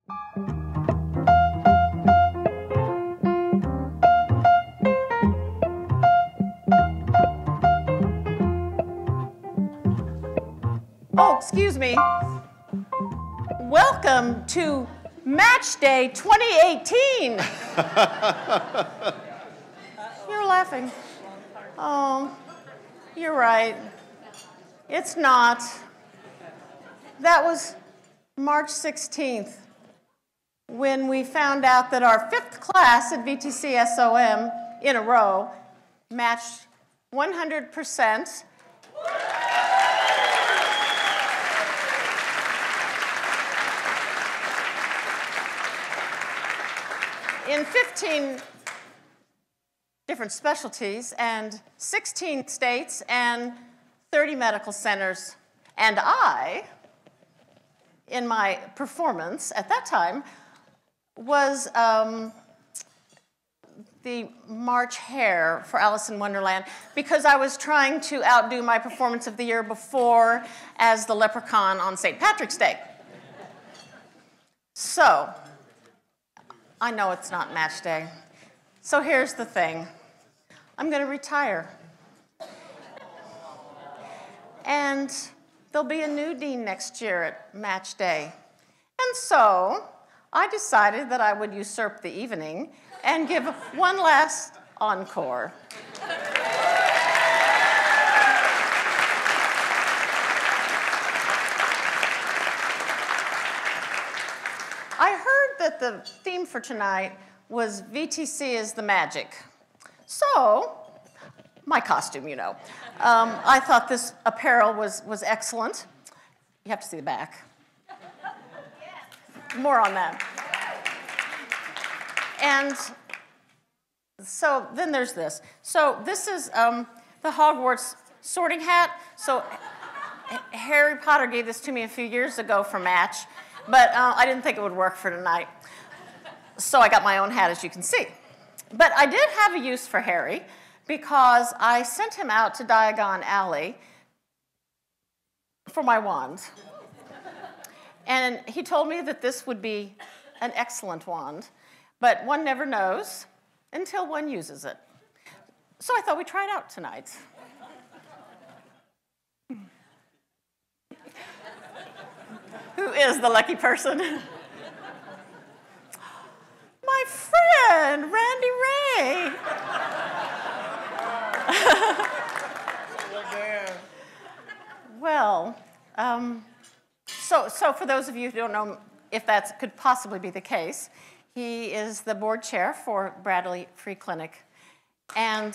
Oh, excuse me. Welcome to Match Day 2018. You're laughing. Oh, you're right. It's not. That was March 16th when we found out that our 5th class at VTCSOM in a row matched 100%. In 15 different specialties and 16 states and 30 medical centers. And I, in my performance at that time, was the March Hare for Alice in Wonderland because I was trying to outdo my performance of the year before as the leprechaun on St. Patrick's Day. So, I know it's not match day. So here's the thing. I'm going to retire. And there'll be a new dean next year at match day. And so I decided that I would usurp the evening and give one last encore. I heard that the theme for tonight was VTC is the magic. So, my costume, you know. I thought this apparel was excellent. You have to see the back. More on that. And so then there's this. So this is the Hogwarts sorting hat. So Harry Potter gave this to me a few years ago for Match. But I didn't think it would work for tonight. So I got my own hat, as you can see. But I did have a use for Harry because I sent him out to Diagon Alley for my wand. And he told me that this would be an excellent wand, but one never knows until one uses it. So I thought we'd try it out tonight. Who is the lucky person? My friend, Randy Ray. Well, so for those of you who don't know if that could possibly be the case, he is the board chair for Bradley Free Clinic. And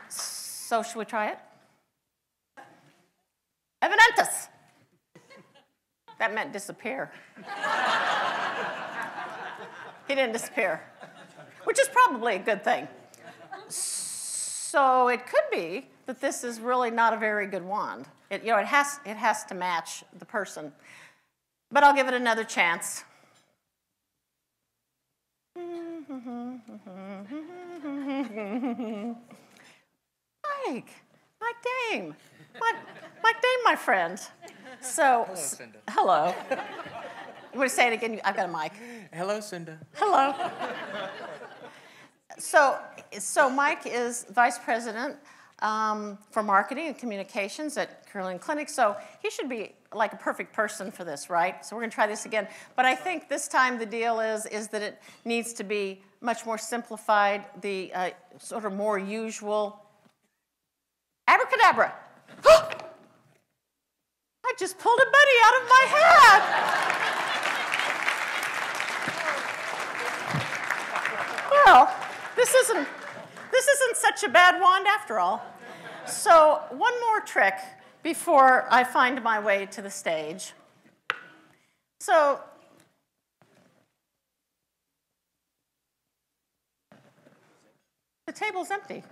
so should we try it? Evidentes. That meant disappear. He didn't disappear, which is probably a good thing. So it could be that this is really not a very good wand. It has to match the person. But I'll give it another chance. Mike Dame. Mike Dame, my friend. So, hello, Cinda. Hello. You want to say it again? I've got a mic. Hello, Cinda. Hello. So Mike is vice president for marketing and communications at Curling Clinic. So he should be like a perfect person for this, right? So we're going to try this again. But I think this time the deal is that it needs to be much more simplified, the sort of more usual. Abracadabra. I just pulled a bunny out of my hat. Well, this isn't such a bad wand after all. So one more trick before I find my way to the stage. So the table's empty.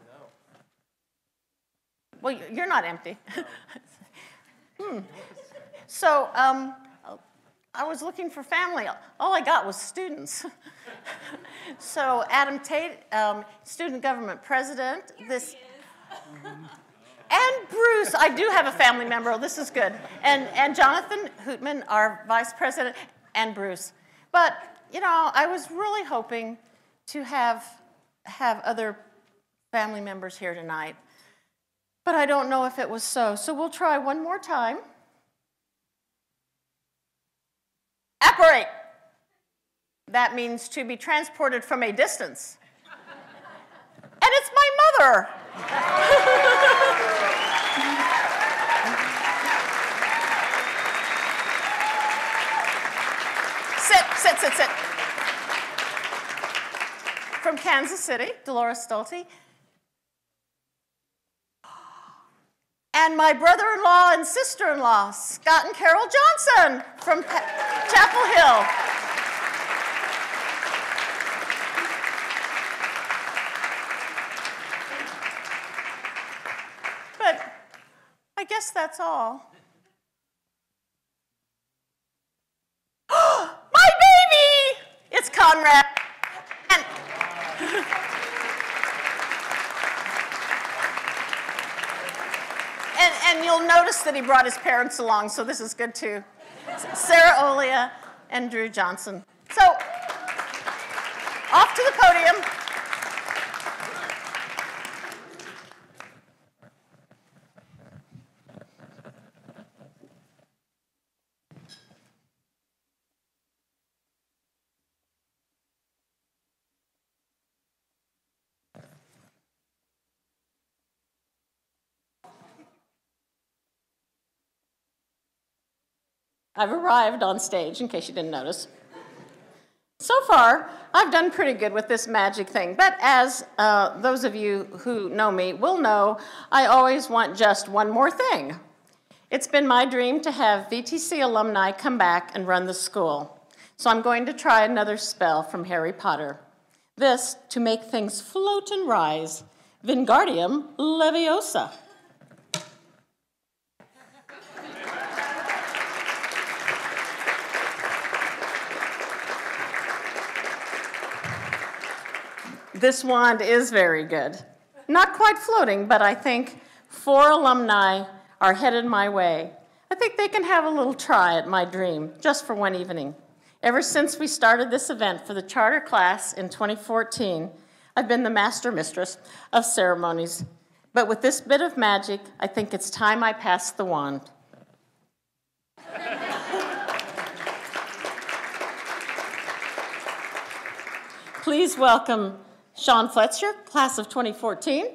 Well, you're not empty. So I was looking for family. All I got was students. So Adam Tate, student government president. Bruce, I do have a family member. This is good. And Jonathan Hootman, our vice president, and Bruce. But, you know, I was really hoping to have other family members here tonight. But I don't know if it was so. So we'll try one more time. Apparate. That means to be transported from a distance. And it's my mother. Sit. From Kansas City, Dolores Stolte. And my brother-in-law and sister-in-law, Scott and Carol Johnson from Chapel Hill. But I guess that's all. My baby! It's Conrad. And you'll notice that he brought his parents along, so this is good too. Sarah Olia and Drew Johnson. So, off to the podium. I've arrived on stage, in case you didn't notice. So far, I've done pretty good with this magic thing, but as those of you who know me will know, I always want just one more thing. It's been my dream to have VTC alumni come back and run the school. So I'm going to try another spell from Harry Potter. This, to make things float and rise, Wingardium Leviosa. This wand is very good. Not quite floating, but I think 4 alumni are headed my way. I think they can have a little try at my dream, just for one evening. Ever since we started this event for the charter class in 2014, I've been the master mistress of ceremonies. But with this bit of magic, I think it's time I pass the wand. Please welcome Sean Fletcher, class of 2014.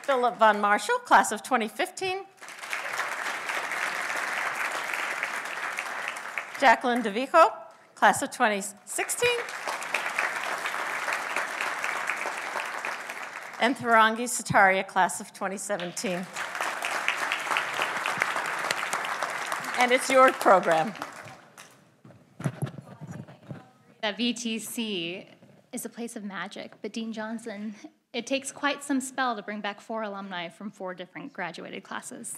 Philip Von Marshall, class of 2015. Jacqueline DeVico, class of 2016. And Thurangi Sataria, class of 2017. And it's your program. That VTC is a place of magic, but Dean Johnson, it takes quite some spell to bring back 4 alumni from 4 different graduated classes.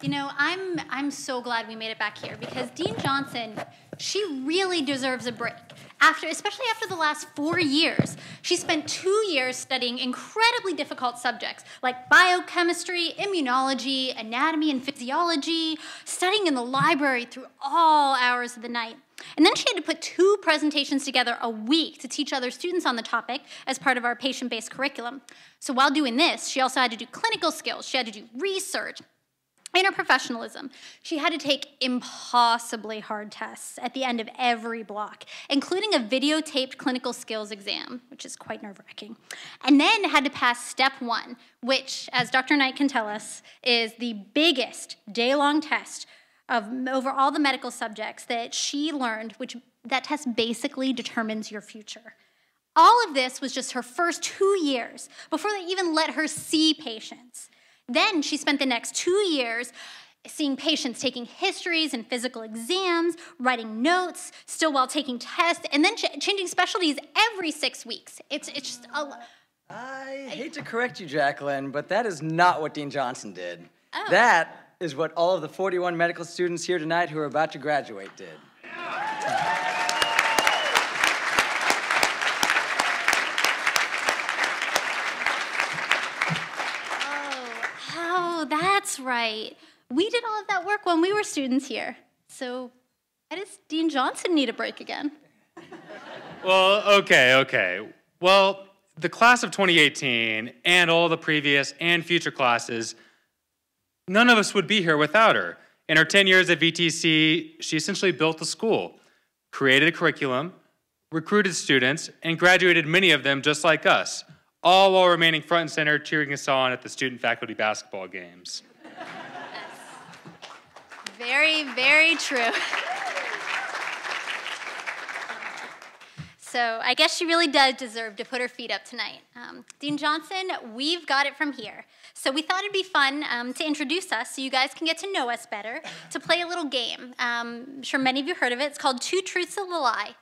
You know, I'm so glad we made it back here because Dean Johnson, she really deserves a break. Especially after the last 4 years. She spent 2 years studying incredibly difficult subjects like biochemistry, immunology, anatomy and physiology, studying in the library through all hours of the night. And then she had to put 2 presentations together a week to teach other students on the topic as part of our patient-based curriculum. So while doing this, she also had to do clinical skills, she had to do research, interprofessionalism. She had to take impossibly hard tests at the end of every block, including a videotaped clinical skills exam, which is quite nerve-wracking. And then had to pass step 1, which, as Dr. Knight can tell us, is the biggest day-long test of over all the medical subjects that she learned, that test basically determines your future. All of this was just her first 2 years before they even let her see patients. Then she spent the next 2 years seeing patients, taking histories and physical exams, writing notes, still while taking tests, and then changing specialties every 6 weeks. It's just a lot. I hate to correct you, Jacqueline, but that is not what Dean Johnson did. Oh. That is what all of the 41 medical students here tonight who are about to graduate did. Oh, that's right. We did all of that work when we were students here. So why does Dean Johnson need a break again? Well, okay. Well, the class of 2018 and all the previous and future classes, none of us would be here without her. In her 10 years at VTC, she essentially built the school, created a curriculum, recruited students, and graduated many of them just like us, all while remaining front and center cheering us on at the student-faculty basketball games. Very, very true. So I guess she really does deserve to put her feet up tonight. Dean Johnson, we've got it from here. So we thought it'd be fun to introduce us so you guys can get to know us better, to play a little game. I'm sure many of you heard of it. It's called Two Truths and a Lie.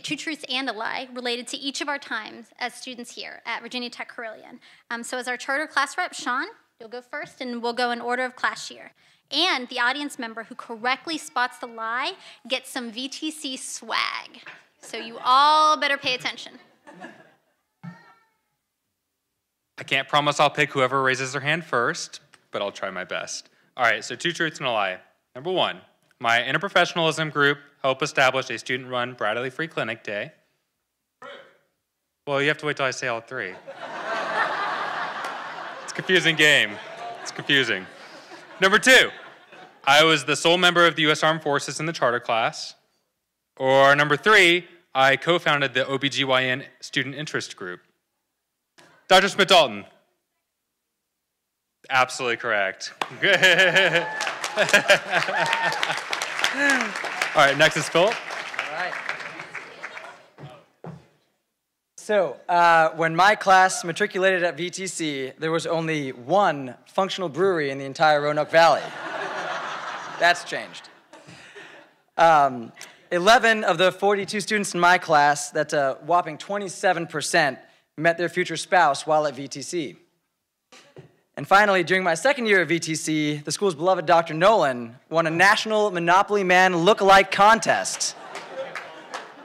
Two Truths and a Lie related to each of our times as students here at Virginia Tech Carilion. So as our charter class rep, Sean, you'll go first and we'll go in order of class year. And the audience member who correctly spots the lie gets some VTC swag. So you all better pay attention. I can't promise I'll pick whoever raises their hand first, but I'll try my best. All right, so 2 truths and a lie. Number 1, my interprofessionalism group helped establish a student-run Bradley Free Clinic Day. Well, you have to wait till I say all 3. It's a confusing game. It's confusing. Number 2, I was the sole member of the U.S. Armed Forces in the charter class. Or number 3, I co-founded the OBGYN Student Interest Group. Dr. Smith-Dalton. Absolutely correct. All right, next is Philip. All right. So, when my class matriculated at VTC, there was only one functional brewery in the entire Roanoke Valley. That's changed. 11 of the 42 students in my class, that's a whopping 27%, met their future spouse while at VTC. And finally, during my second year at VTC, the school's beloved Dr. Nolan won a national Monopoly Man look-alike contest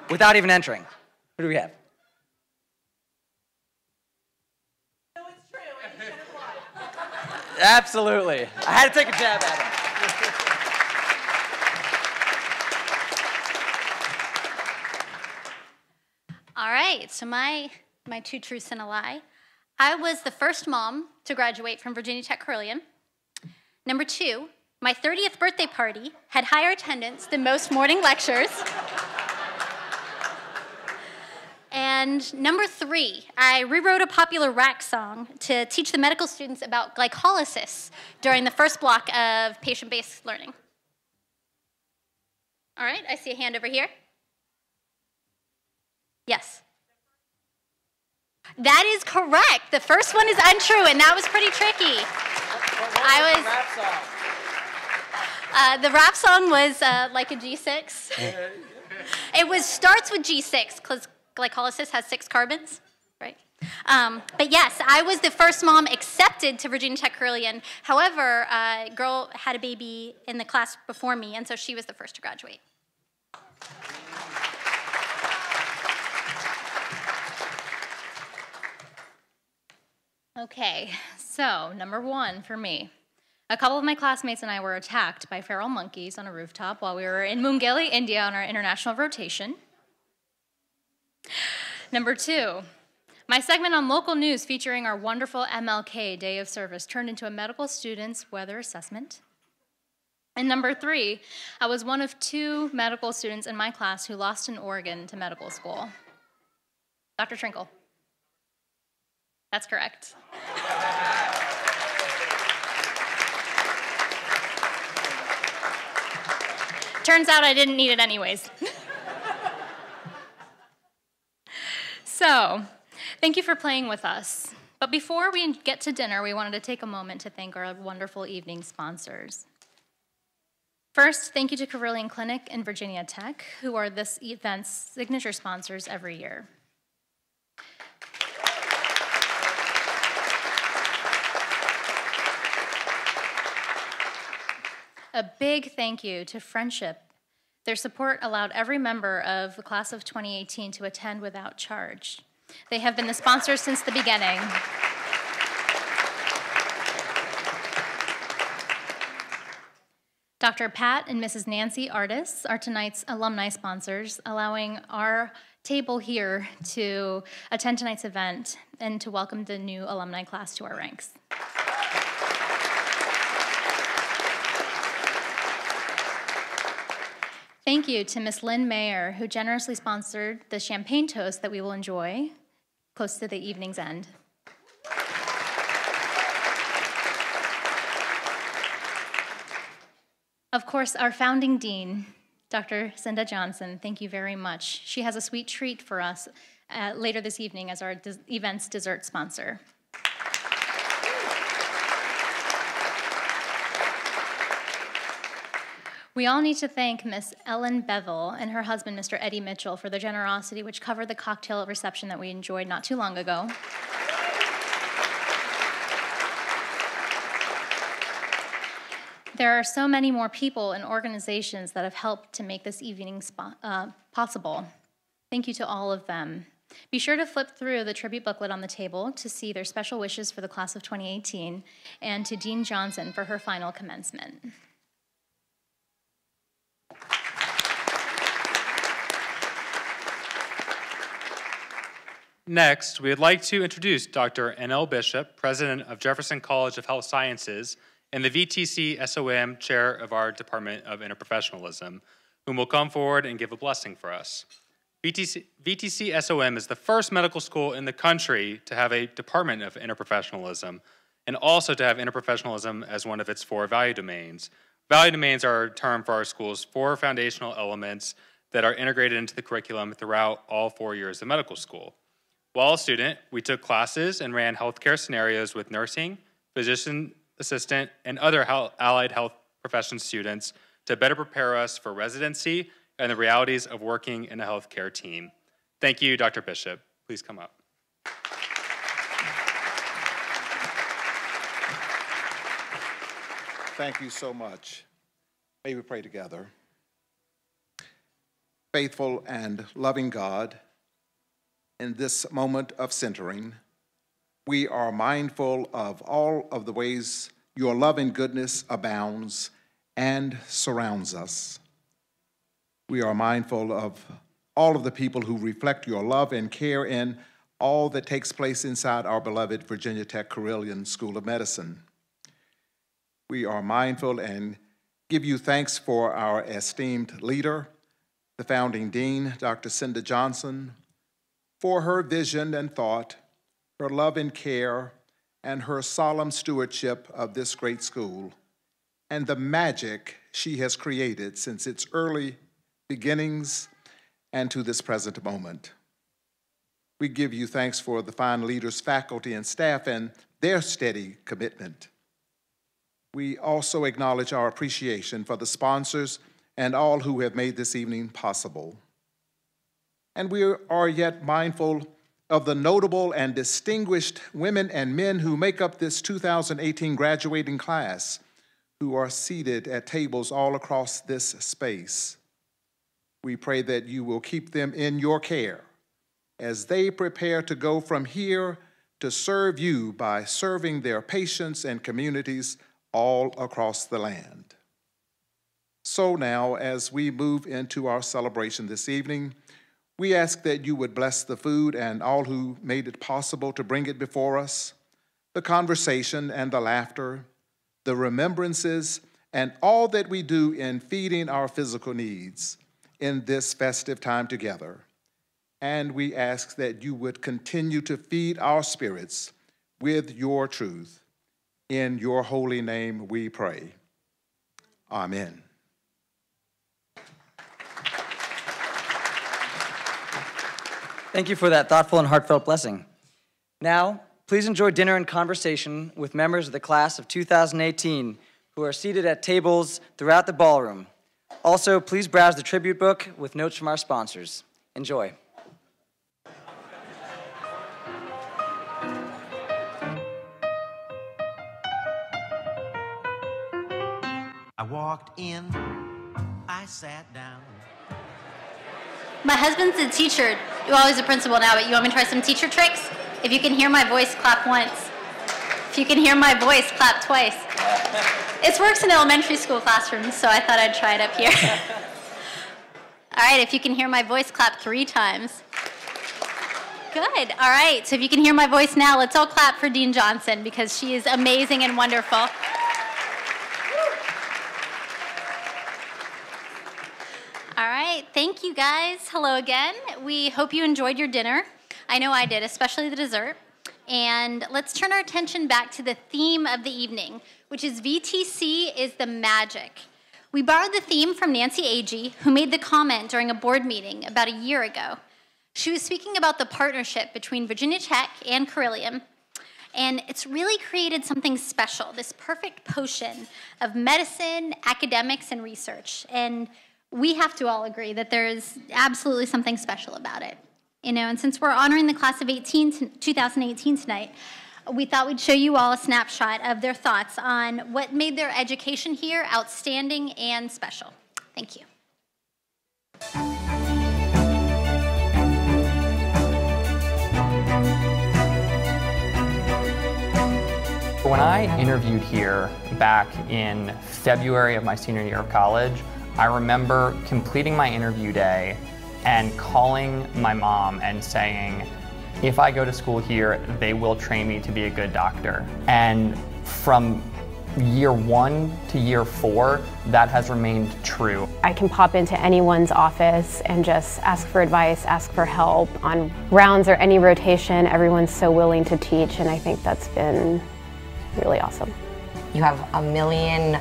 without even entering. Who do we have? No, it's true, and you should apply. Absolutely. I had to take a jab at him. All right, so my 2 truths and a lie. I was the first mom to graduate from Virginia Tech Carilion. Number 2, my 30th birthday party had higher attendance than most morning lectures. And number 3, I rewrote a popular rap song to teach the medical students about glycolysis during the first block of patient-based learning. All right, I see a hand over here. Yes. That is correct. The first one is untrue, and that was pretty tricky. The rap song was like a G6. It starts with G6 because glycolysis has 6 carbons, right? But yes, I was the first mom accepted to Virginia Tech Carilion. However, a girl had a baby in the class before me, and so she was the first to graduate. Okay, so number 1 for me. A couple of my classmates and I were attacked by feral monkeys on a rooftop while we were in Mungeli, India on our international rotation. Number 2, my segment on local news featuring our wonderful MLK Day of Service turned into a medical student's weather assessment. And number 3, I was one of 2 medical students in my class who lost an organ to medical school. Dr. Trinkle. That's correct. Turns out I didn't need it anyways. So, thank you for playing with us. But before we get to dinner, we wanted to take a moment to thank our wonderful evening sponsors. First, thank you to Carilion Clinic and Virginia Tech, who are this event's signature sponsors every year. A big thank you to Friendship Their support allowed every member of the class of 2018 to attend without charge. They have been the sponsors since the beginning. Dr. Pat and Mrs. Nancy Artis are tonight's alumni sponsors, allowing our table here to attend tonight's event and to welcome the new alumni class to our ranks. Thank you to Miss Lynn Mayer, who generously sponsored the champagne toast that we will enjoy close to the evening's end. Of course, our founding dean, Dr. Cinda Johnson, thank you very much. She has a sweet treat for us later this evening as our event's dessert sponsor. We all need to thank Miss Ellen Bevel and her husband, Mr. Eddie Mitchell, for their generosity, which covered the cocktail reception that we enjoyed not too long ago. There are so many more people and organizations that have helped to make this evening possible. Thank you to all of them. Be sure to flip through the tribute booklet on the table to see their special wishes for the class of 2018 and to Dean Johnson for her final commencement. Next, we'd like to introduce Dr. N.L. Bishop, President of Jefferson College of Health Sciences and the VTCSOM Chair of our Department of Interprofessionalism, whom will come forward and give a blessing for us. VTCSOM is the first medical school in the country to have a Department of Interprofessionalism and also to have interprofessionalism as one of its 4 value domains. Value domains are a term for our school's 4 foundational elements that are integrated into the curriculum throughout all 4 years of medical school. While a student, we took classes and ran healthcare scenarios with nursing, physician assistant, and other allied health profession students to better prepare us for residency and the realities of working in a healthcare team. Thank you, Dr. Bishop. Please come up. Thank you so much. May we pray together. Faithful and loving God, in this moment of centering, we are mindful of all of the ways your love and goodness abounds and surrounds us. We are mindful of all of the people who reflect your love and care in all that takes place inside our beloved Virginia Tech Carilion School of Medicine. We are mindful and give you thanks for our esteemed leader, the founding dean, Dr. Cinda Johnson, for her vision and thought, her love and care, and her solemn stewardship of this great school, and the magic she has created since its early beginnings and to this present moment. We give you thanks for the fine leaders, faculty, and staff and their steady commitment. We also acknowledge our appreciation for the sponsors and all who have made this evening possible. And we are yet mindful of the notable and distinguished women and men who make up this 2018 graduating class, who are seated at tables all across this space. We pray that you will keep them in your care as they prepare to go from here to serve you by serving their patients and communities all across the land. So now, as we move into our celebration this evening, we ask that you would bless the food and all who made it possible to bring it before us, the conversation and the laughter, the remembrances, and all that we do in feeding our physical needs in this festive time together. And we ask that you would continue to feed our spirits with your truth. In your holy name we pray. Amen. Thank you for that thoughtful and heartfelt blessing. Now, please enjoy dinner and conversation with members of the class of 2018 who are seated at tables throughout the ballroom. Also, please browse the tribute book with notes from our sponsors. Enjoy. I walked in I sat down. My husband's a teacher. Well, he's a principal now, but you want me to try some teacher tricks? If you can hear my voice, clap once. If you can hear my voice, clap twice. It works in elementary school classrooms, so I thought I'd try it up here. All right, if you can hear my voice, clap 3 times. Good. All right, so if you can hear my voice now, let's all clap for Dean Johnson because she is amazing and wonderful. All right, thank you guys. Hello again. We hope you enjoyed your dinner. I know I did, especially the dessert. And let's turn our attention back to the theme of the evening, which is VTC is the magic. We borrowed the theme from Nancy Agee, who made the comment during a board meeting about a year ago. She was speaking about the partnership between Virginia Tech and Carilion, and it's really created something special, this perfect potion of medicine, academics, and research. And we have to all agree that there is absolutely something special about it. You know, and since we're honoring the class of 2018 tonight, we thought we'd show you all a snapshot of their thoughts on what made their education here outstanding and special. Thank you. When I interviewed here back in February of my senior year of college, I remember completing my interview day and calling my mom and saying, if I go to school here, they will train me to be a good doctor. And from year 1 to year 4, that has remained true. I can pop into anyone's office and just ask for advice, ask for help. On rounds or any rotation, everyone's so willing to teach, and I think that's been really awesome. You have a million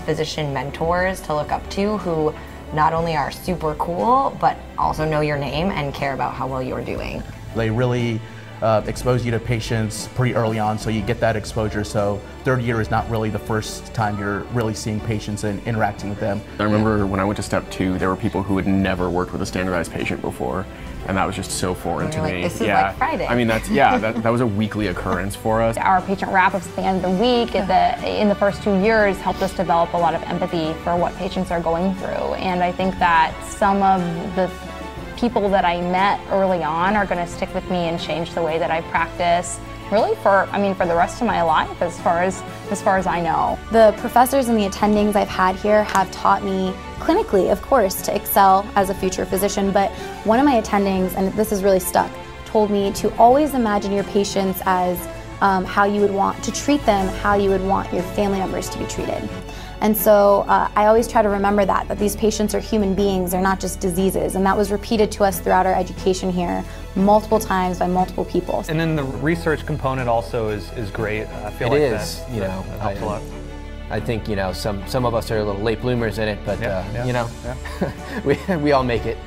physician mentors to look up to who not only are super cool, but also know your name and care about how well you're doing. They really expose you to patients pretty early on, so you get that exposure. So third year is not really the first time you're really seeing patients and interacting with them. I remember when I went to step 2, there were people who had never worked with a standardized patient before, and that was just so foreign to me. This is like Friday. I mean, that was a weekly occurrence for us. Our patient wrap-ups at the end of the week in the first 2 years helped us develop a lot of empathy for what patients are going through. And I think that some of the people that I met early on are going to stick with me and change the way that I practice, really for the rest of my life as far as I know. The professors and the attendings I've had here have taught me clinically, of course, to excel as a future physician, but one of my attendings, and this has really stuck, told me to always imagine your patients as how you would want to treat them, how you would want your family members to be treated. And so I always try to remember that these patients are human beings, they're not just diseases, and that was repeated to us throughout our education here multiple times by multiple people. And then the research component also is great. I feel like that helps a lot. I think, some of us are a little late bloomers in it, but we all make it,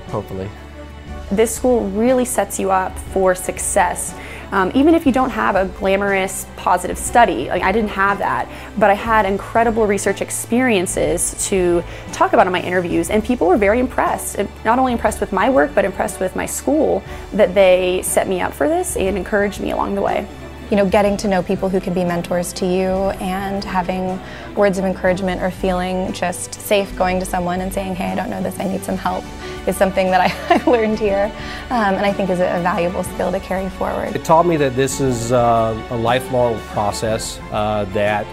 hopefully. This school really sets you up for success. Even if you don't have a glamorous, positive study, I didn't have that, but I had incredible research experiences to talk about in my interviews, and people were very impressed. Not only impressed with my work, but impressed with my school, that they set me up for this and encouraged me along the way. Getting to know people who can be mentors to you and having words of encouragement or feeling just safe going to someone and saying, hey, I don't know this, I need some help, is something that I learned here and I think is a valuable skill to carry forward. It taught me that this is a lifelong process that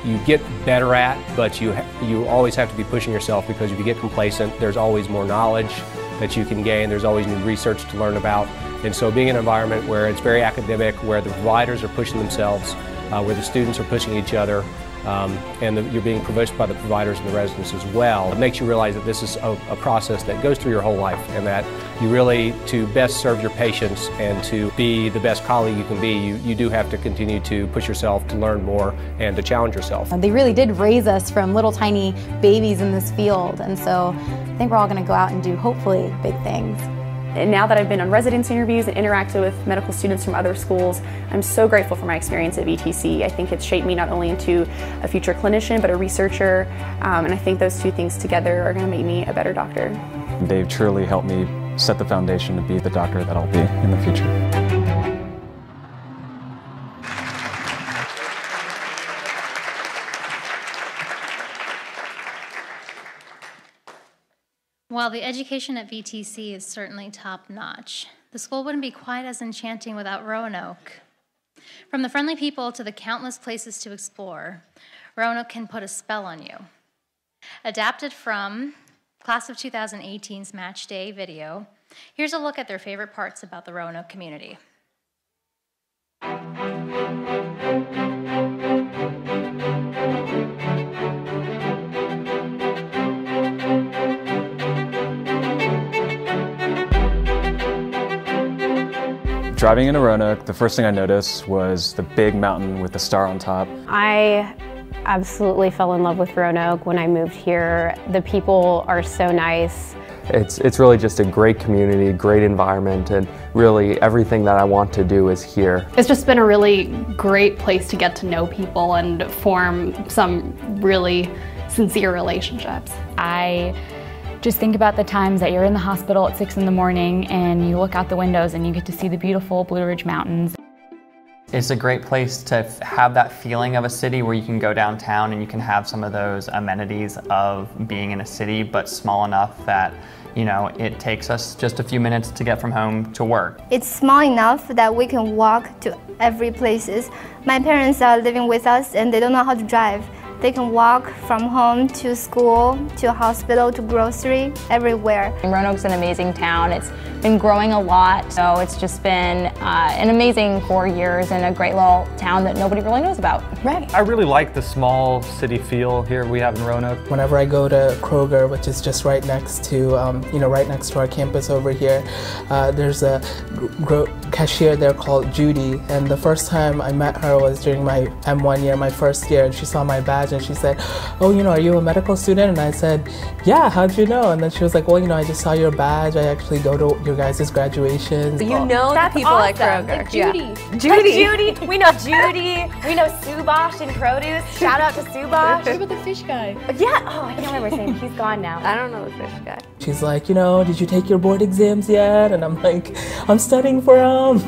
you get better at, but you always have to be pushing yourself, because if you get complacent, there's always more knowledge that you can gain, there's always new research to learn about. And so being in an environment where it's very academic, where the providers are pushing themselves, where the students are pushing each other, and you're being pushed by the providers and the residents as well, it makes you realize that this is a process that goes through your whole life, and that you really, to best serve your patients and to be the best colleague you can be, you do have to continue to push yourself to learn more and to challenge yourself. They really did raise us from little tiny babies in this field, and so I think we're all going to go out and do, hopefully, big things. And now that I've been on residency interviews and interacted with medical students from other schools, I'm so grateful for my experience at VTC. I think it's shaped me not only into a future clinician, but a researcher, and I think those two things together are going to make me a better doctor. They've truly helped me set the foundation to be the doctor that I'll be in the future. While the education at VTC is certainly top-notch, the school wouldn't be quite as enchanting without Roanoke. From the friendly people to the countless places to explore, Roanoke can put a spell on you. Adapted from Class of 2018's Match Day video, here's a look at their favorite parts about the Roanoke community. Driving into Roanoke, the first thing I noticed was the big mountain with the star on top. I absolutely fell in love with Roanoke when I moved here. The people are so nice. It's really just a great community, great environment, and really everything that I want to do is here. It's just been a really great place to get to know people and form some really sincere relationships. I just think about the times that you're in the hospital at 6 in the morning and you look out the windows and you get to see the beautiful Blue Ridge Mountains. It's a great place to have that feeling of a city where you can go downtown and you can have some of those amenities of being in a city, but small enough that, you know, it takes us just a few minutes to get from home to work. It's small enough that we can walk to every places. My parents are living with us and they don't know how to drive. They can walk from home to school, to hospital, to grocery, everywhere. Roanoke's an amazing town. It's been growing a lot, so it's just been an amazing 4 years in a great little town that nobody really knows about. Right. I really like the small city feel here we have in Roanoke. Whenever I go to Kroger, which is just right next to, right next to our campus over here, there's a cashier there called Judy, and the first time I met her was during my M1 year, my first year, and she saw my badge and she said, "Oh, are you a medical student?" And I said, "Yeah, how'd you know?" And then she was like, "Well, I just saw your badge. I actually go to your guys' graduations." You know the people at Kroger. Like Judy. Yeah. Judy. We know Judy. We know Subash in produce. Shout out to Subash. What about the fish guy? Yeah. Oh, I can't remember his name. He's gone now. I don't know the fish guy. She's like, "Did you take your board exams yet?" And I'm like, "I'm studying for them."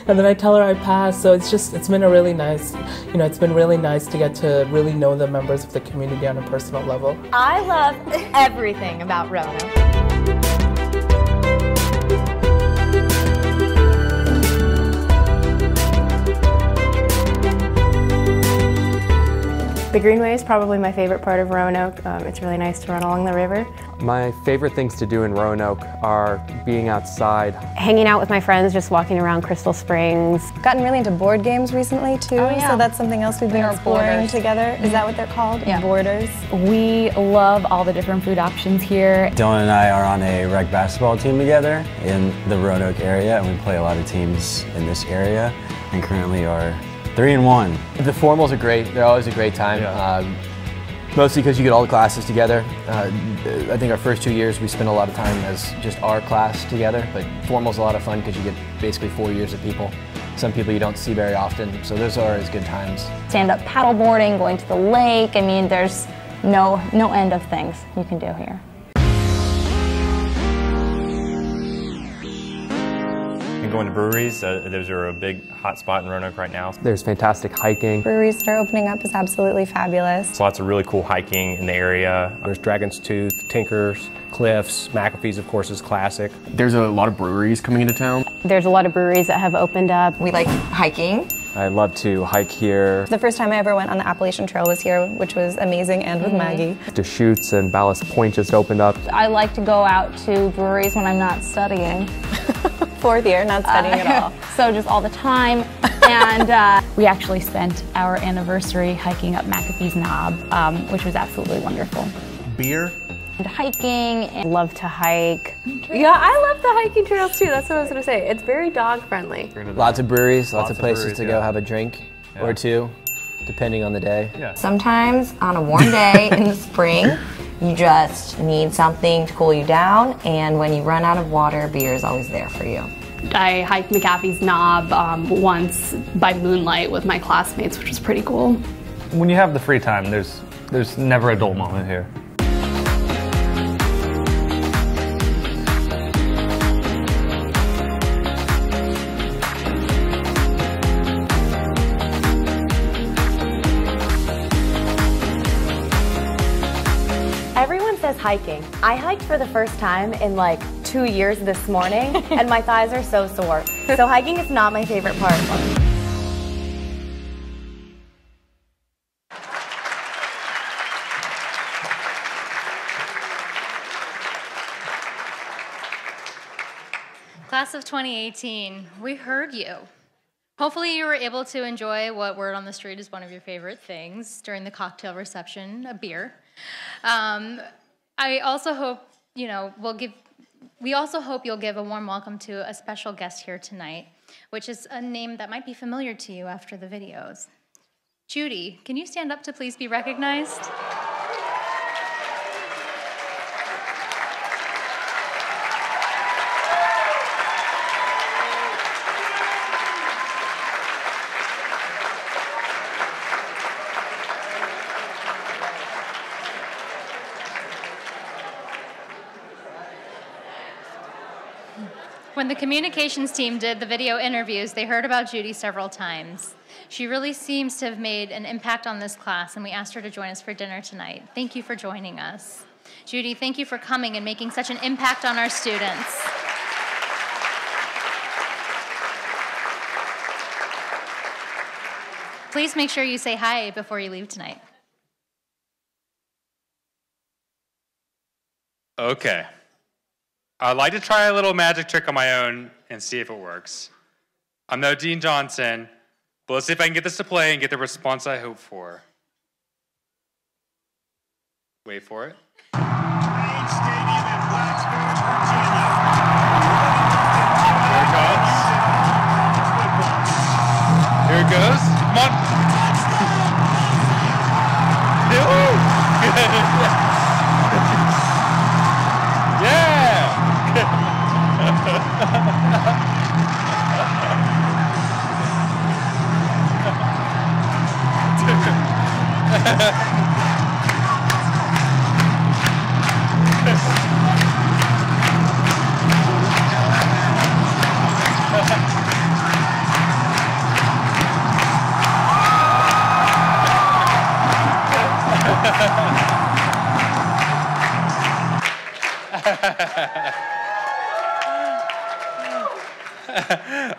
And then I tell her I passed. So it's been a really nice, it's been really nice to get to really know the members of the community on a personal level. I love everything about Roanoke. The Greenway is probably my favorite part of Roanoke. It's really nice to run along the river. My favorite things to do in Roanoke are being outside. Hanging out with my friends, just walking around Crystal Springs. Gotten really into board games recently too, so that's something else we've been exploring together. Is that what they're called? Yeah. Borders. We love all the different food options here. Dylan and I are on a rec basketball team together in the Roanoke area, and we play a lot of teams in this area, and currently are 3-1. The formals are great. They're always a great time. Mostly because you get all the classes together. I think our first 2 years we spent a lot of time as just our class together, but formal's a lot of fun because you get basically 4 years of people. Some people you don't see very often, so those are always good times. Stand-up paddleboarding, going to the lake. I mean, there's no end of things you can do here. Going to breweries, those are a big hot spot in Roanoke right now. There's fantastic hiking. Breweries that are opening up is absolutely fabulous. There's lots of really cool hiking in the area. There's Dragon's Tooth, Tinker's, Cliffs, McAfee's of course is classic. There's a lot of breweries coming into town. There's a lot of breweries that have opened up. We like hiking. I love to hike here. The first time I ever went on the Appalachian Trail was here, which was amazing, and with Maggie. Deschutes and Ballast Point just opened up. I like to go out to breweries when I'm not studying. Fourth year, not studying at all. So just all the time. And we actually spent our anniversary hiking up McAfee's Knob, which was absolutely wonderful. Beer? And hiking. And love to hike. Yeah, I love the hiking trails too. That's what I was going to say. It's very dog friendly. Lots of breweries, lots of places to go have a drink or two, depending on the day. Sometimes on a warm day in the spring, you just need something to cool you down, and when you run out of water, beer is always there for you. I hiked McAfee's Knob once by moonlight with my classmates, which was pretty cool. When you have the free time, there's never a dull moment here. hiking. I hiked for the first time in like 2 years this morning, and my thighs are so sore. So hiking is not my favorite part. Class of 2018, we heard you. Hopefully you were able to enjoy what word on the street is one of your favorite things during the cocktail reception, a beer. I also hope, we also hope you'll give a warm welcome to a special guest here tonight, which is a name that might be familiar to you after the videos. Judy, can you stand up to please be recognized? When the communications team did the video interviews, they heard about Judy several times. She really seems to have made an impact on this class, and we asked her to join us for dinner tonight. Thank you for joining us. Judy, thank you for coming and making such an impact on our students. Please make sure you say hi before you leave tonight. Okay. I'd like to try a little magic trick on my own and see if it works. I'm no Dean Johnson, but let's see if I can get this to play and get the response I hope for. Wait for it. Here it goes. Come on.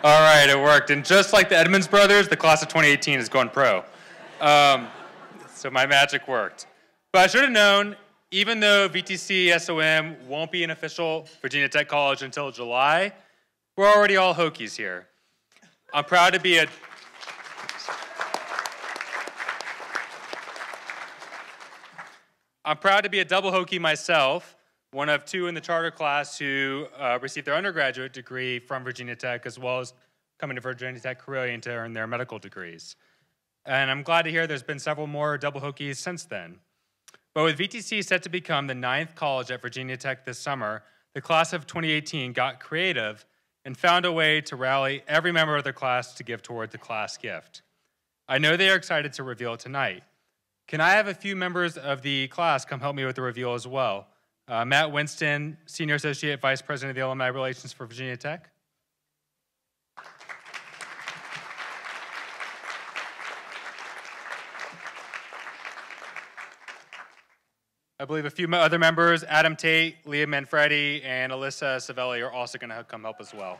All right, it worked. And just like the Edmonds brothers, the class of 2018 is going pro. So my magic worked. But I should have known, even though VTCSOM won't be an official Virginia Tech College until July, we're already all Hokies here. I'm proud to be a double Hokie myself, one of two in the charter class who received their undergraduate degree from Virginia Tech, as well as coming to Virginia Tech Carilion to earn their medical degrees. And I'm glad to hear there's been several more double Hokies since then. But with VTC set to become the 9th college at Virginia Tech this summer, the class of 2018 got creative and found a way to rally every member of their class to give toward the class gift. I know they are excited to reveal it tonight. Can I have a few members of the class come help me with the reveal as well? Matt Winston, Senior Associate Vice President of the Alumni Relations for Virginia Tech. I believe a few other members, Adam Tate, Leah Manfredi, and Alyssa Savelli are also going to come help as well.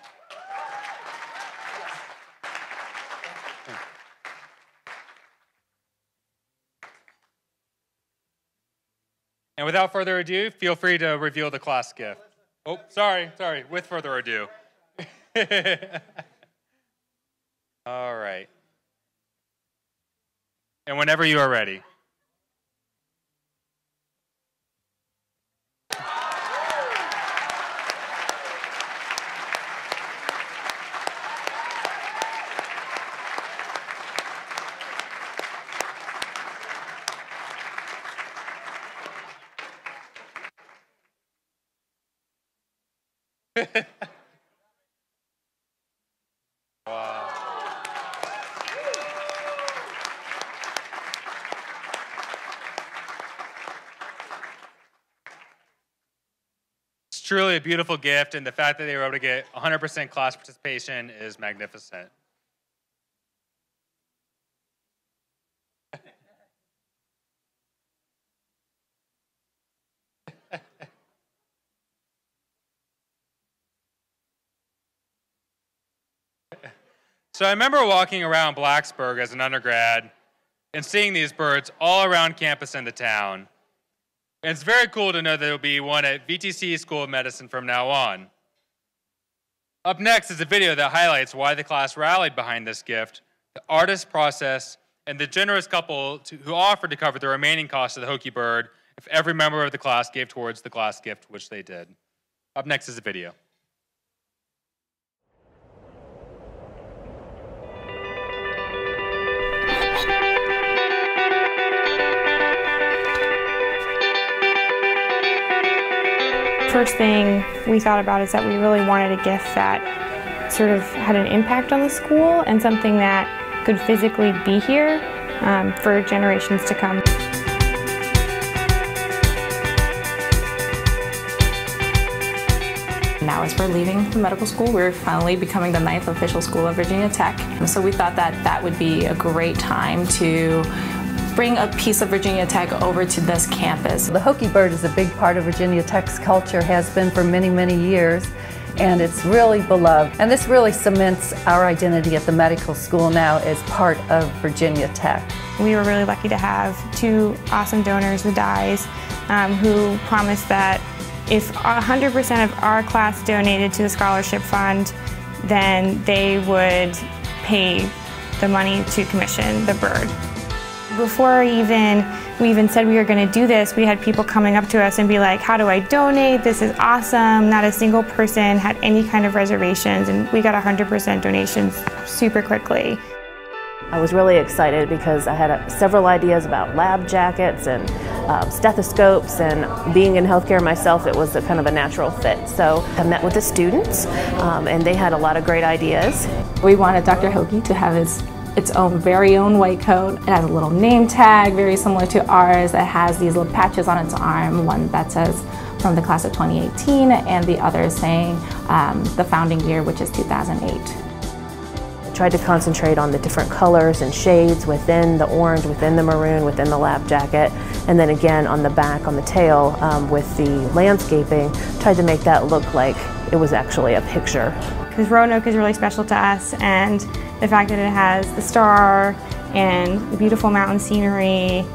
And without further ado, feel free to reveal the class gift. Oh, sorry, with further ado. All right. And whenever you are ready. Wow. It's truly a beautiful gift, and the fact that they were able to get 100% class participation is magnificent. So I remember walking around Blacksburg as an undergrad and seeing these birds all around campus and the town. And it's very cool to know there will be one at VTC School of Medicine from now on. Up next is a video that highlights why the class rallied behind this gift, the artist process, and the generous couple who offered to cover the remaining cost of the Hokie bird if every member of the class gave towards the class gift, which they did. Up next is a video. First thing we thought about is that we really wanted a gift that sort of had an impact on the school and something that could physically be here for generations to come. Now as we're leaving the medical school, we're finally becoming the 9th official school of Virginia Tech. So we thought that that would be a great time to bring a piece of Virginia Tech over to this campus. The Hokie bird is a big part of Virginia Tech's culture, has been for many, many years, and it's really beloved. And this really cements our identity at the medical school now as part of Virginia Tech. We were really lucky to have two awesome donors, the Dyes, who promised that if 100% of our class donated to the scholarship fund, then they would pay the money to commission the bird. Before we even said we were going to do this, we had people coming up to us and be like, how do I donate? This is awesome. Not a single person had any kind of reservations, and we got 100% donations super quickly. I was really excited because I had several ideas about lab jackets and stethoscopes, and being in healthcare myself, it was kind of a natural fit. So I met with the students and they had a lot of great ideas. We wanted Dr. Hokie to have its own very own white coat. It has a little name tag, very similar to ours, that has these little patches on its arm, one that says from the class of 2018 and the other saying the founding year, which is 2008. I tried to concentrate on the different colors and shades within the orange, within the maroon, within the lab jacket, and then again on the back, on the tail, with the landscaping, tried to make that look like it was actually a picture. Because Roanoke is really special to us, and the fact that it has the star and the beautiful mountain scenery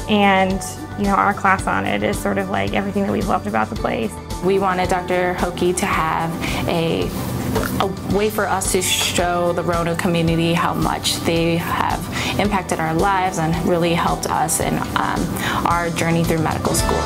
and our class on it is sort of like everything that we've loved about the place. We wanted Dr. Hokie to have a way for us to show the Roanoke community how much they have impacted our lives and really helped us in our journey through medical school.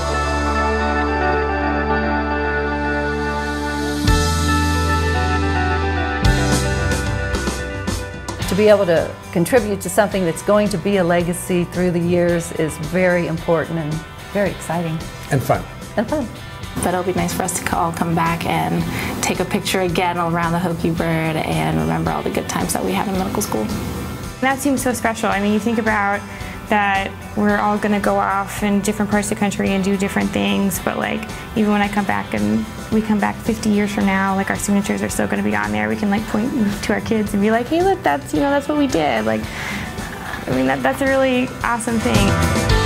To be able to contribute to something that's going to be a legacy through the years is very important and very exciting. And fun. And fun. But it'll be nice for us to all come back and take a picture again around the Hokie bird and remember all the good times that we had in medical school. That seems so special. I mean, you think about that we're all going to go off in different parts of the country and do different things, but like even when I come back and we come back 50 years from now, like our signatures are still going to be on there. We can like point to our kids and be like, hey, look, that's that's what we did. Like, I mean, that's a really awesome thing.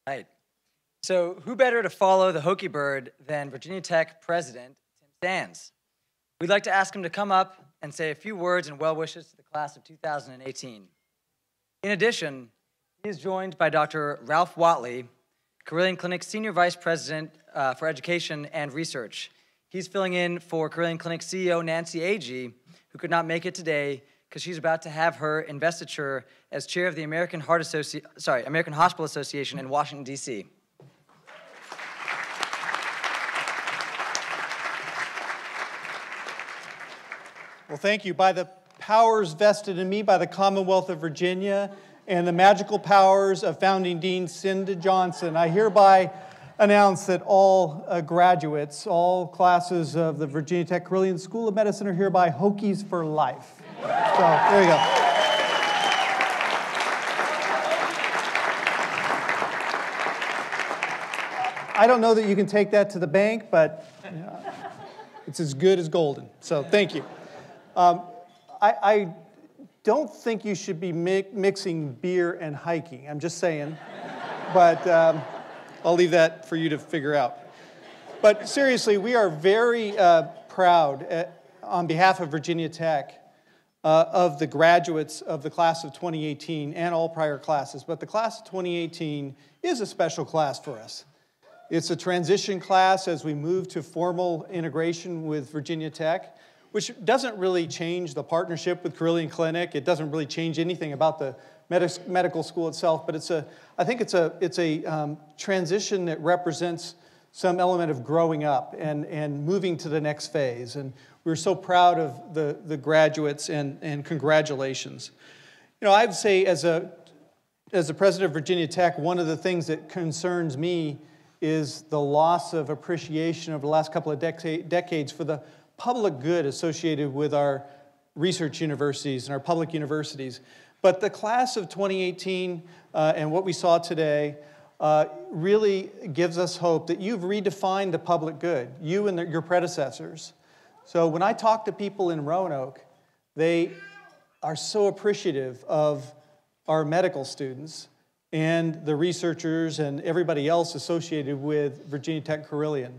Right. So who better to follow the Hokie bird than Virginia Tech President Tim Sands? We'd like to ask him to come up and say a few words and well wishes to the class of 2018. In addition, he is joined by Dr. Ralph Watley, Carilion Clinic's Senior Vice President for Education and Research. He's filling in for Carilion Clinic CEO Nancy Agee, who could not make it today because she's about to have her investiture as chair of the American Hospital Association in Washington, D.C. Well, thank you. By the powers vested in me by the Commonwealth of Virginia and the magical powers of founding Dean Cinda Johnson, I hereby announce that all graduates, all classes of the Virginia Tech Carilion School of Medicine are hereby Hokies for life. So, there you go. I don't know that you can take that to the bank, but it's as good as golden. So thank you. I don't think you should be mixing beer and hiking. I'm just saying. But I'll leave that for you to figure out. But seriously, we are very proud on behalf of Virginia Tech of the graduates of the class of 2018 and all prior classes. But the class of 2018 is a special class for us. It's a transition class as we move to formal integration with Virginia Tech, which doesn't really change the partnership with Carilion Clinic. It doesn't really change anything about the medical school itself, but I think it's a transition that represents some element of growing up and moving to the next phase. And we're so proud of the graduates, and congratulations. You know, I'd say as the president of Virginia Tech, one of the things that concerns me is the loss of appreciation over the last couple of decades for the public good associated with our research universities and our public universities. But the class of 2018 and what we saw today really gives us hope that you've redefined the public good, you and your predecessors. So when I talk to people in Roanoke, they are so appreciative of our medical students and the researchers and everybody else associated with Virginia Tech Carilion,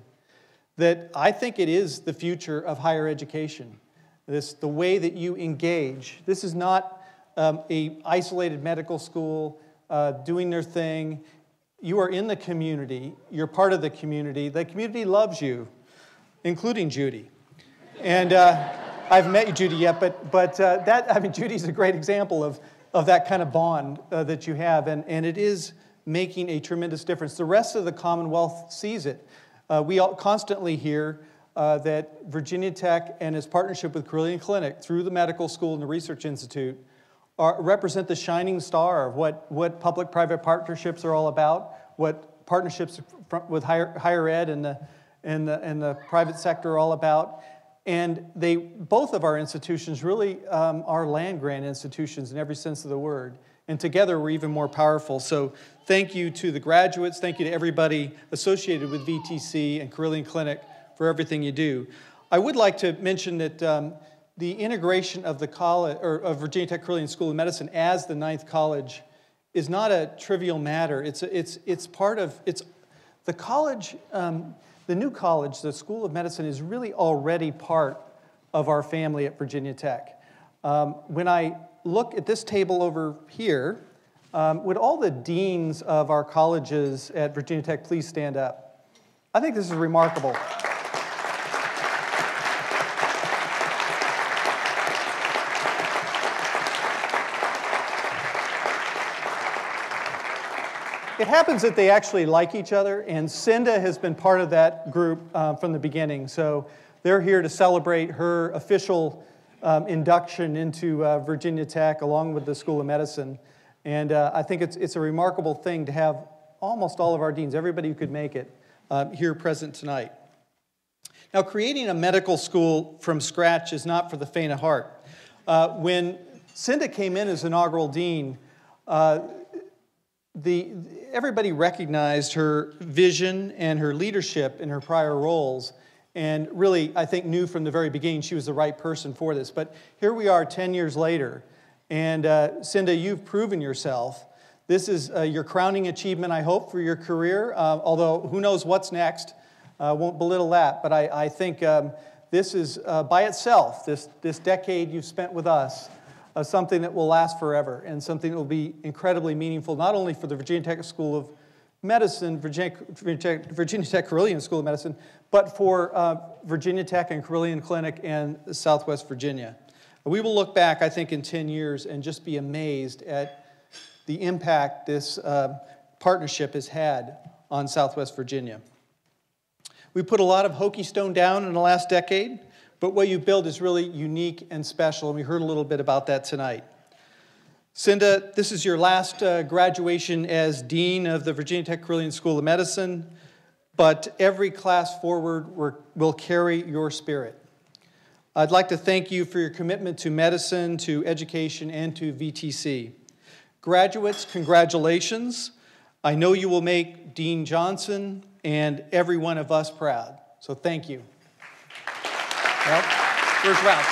that I think it is the future of higher education. The way that you engage. This is not a isolated medical school doing their thing. You are in the community. You're part of the community. The community loves you, including Judy. And I haven't met you, Judy, yet, but Judy's a great example of that kind of bond that you have, and it is making a tremendous difference. The rest of the Commonwealth sees it. We all constantly hear that Virginia Tech and its partnership with Carilion Clinic through the medical school and the research institute represent the shining star of what public-private partnerships are all about, what partnerships with higher ed and the private sector are all about. And both of our institutions really are land-grant institutions in every sense of the word. And together, we're even more powerful. So thank you to the graduates. Thank you to everybody associated with VTC and Carilion Clinic for everything you do. I would like to mention that the integration of the college, or of Virginia Tech Carilion School of Medicine as the 9th college is not a trivial matter. It's part of the college. The new college, the School of Medicine, is really already part of our family at Virginia Tech. When I look at this table over here, would all the deans of our colleges at Virginia Tech please stand up? I think this is remarkable. It happens that they actually like each other, and Cinda has been part of that group from the beginning. So they're here to celebrate her official induction into Virginia Tech along with the School of Medicine. And I think it's a remarkable thing to have almost all of our deans, everybody who could make it, here present tonight. Now, creating a medical school from scratch is not for the faint of heart. When Cinda came in as inaugural dean, everybody recognized her vision and her leadership in her prior roles, and really, I think, knew from the very beginning she was the right person for this. But here we are 10 years later, and Cinda, you've proven yourself. This is your crowning achievement, I hope, for your career, although who knows what's next. Won't belittle that, but I think this is, by itself, this decade you've spent with us, something that will last forever and something that will be incredibly meaningful, not only for the Virginia Tech School of Medicine, Virginia Tech Carilion School of Medicine, but for Virginia Tech and Carilion Clinic and Southwest Virginia. We will look back, I think, in 10 years and just be amazed at the impact this partnership has had on Southwest Virginia. We put a lot of Hokie stone down in the last decade, but what you build is really unique and special, and we heard a little bit about that tonight. Cinda, this is your last graduation as Dean of the Virginia Tech Carilion School of Medicine, but every class forward will carry your spirit. I'd like to thank you for your commitment to medicine, to education, and to VTC. Graduates, congratulations. I know you will make Dean Johnson and every one of us proud. So thank you. Well, first round.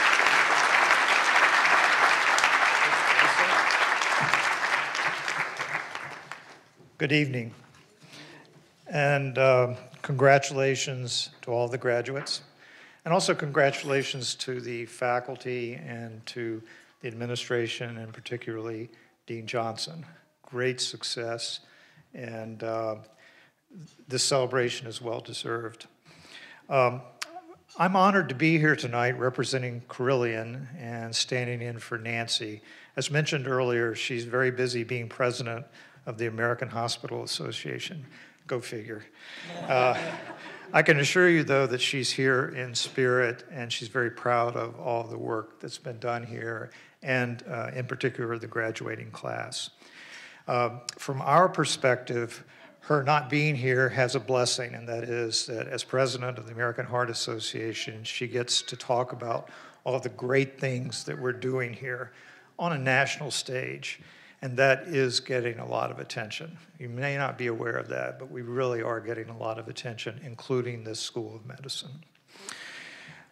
Good evening, and congratulations to all the graduates, and also congratulations to the faculty and to the administration, and particularly Dean Johnson. Great success, and this celebration is well deserved. I'm honored to be here tonight representing Carilion and standing in for Nancy. As mentioned earlier, she's very busy being president of the American Hospital Association. Go figure. I can assure you, though, that she's here in spirit, and she's very proud of all the work that's been done here, and in particular, the graduating class. From our perspective, her not being here has a blessing, and that is that as president of the American Heart Association, she gets to talk about all the great things that we're doing here on a national stage. And that is getting a lot of attention. You may not be aware of that, but we really are getting a lot of attention, including this School of Medicine.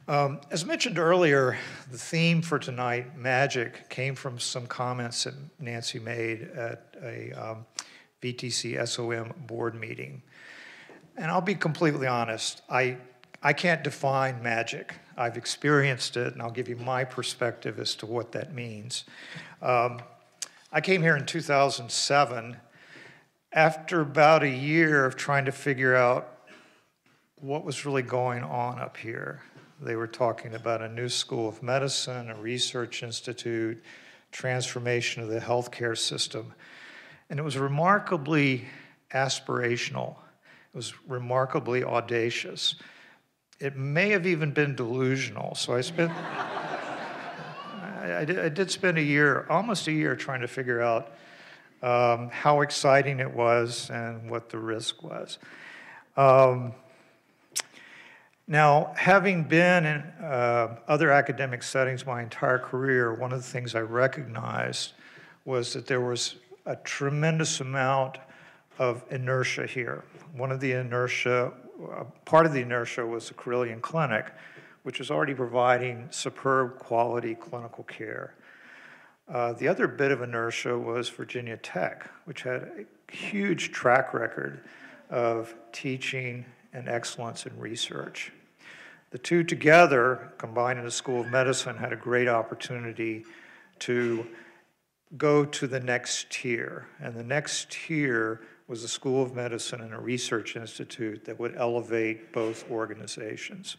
As mentioned earlier, the theme for tonight, magic, came from some comments that Nancy made at a VTCSOM board meeting. And I'll be completely honest, I can't define magic. I've experienced it, and I'll give you my perspective as to what that means. I came here in 2007 after about a year of trying to figure out what was really going on up here. They were talking about a new school of medicine, a research institute, transformation of the healthcare system. And it was remarkably aspirational. It was remarkably audacious. It may have even been delusional. So I spent I did spend a year, almost a year, trying to figure out how exciting it was and what the risk was. Now, having been in other academic settings my entire career, one of the things I recognized was that there was a tremendous amount of inertia here. One of the inertia, part of the inertia was the Carilion Clinic, which is already providing superb quality clinical care. The other bit of inertia was Virginia Tech, which had a huge track record of teaching and excellence in research. The two together, combined in the School of Medicine, had a great opportunity to go to the next tier. And the next tier was the School of Medicine and a research institute that would elevate both organizations.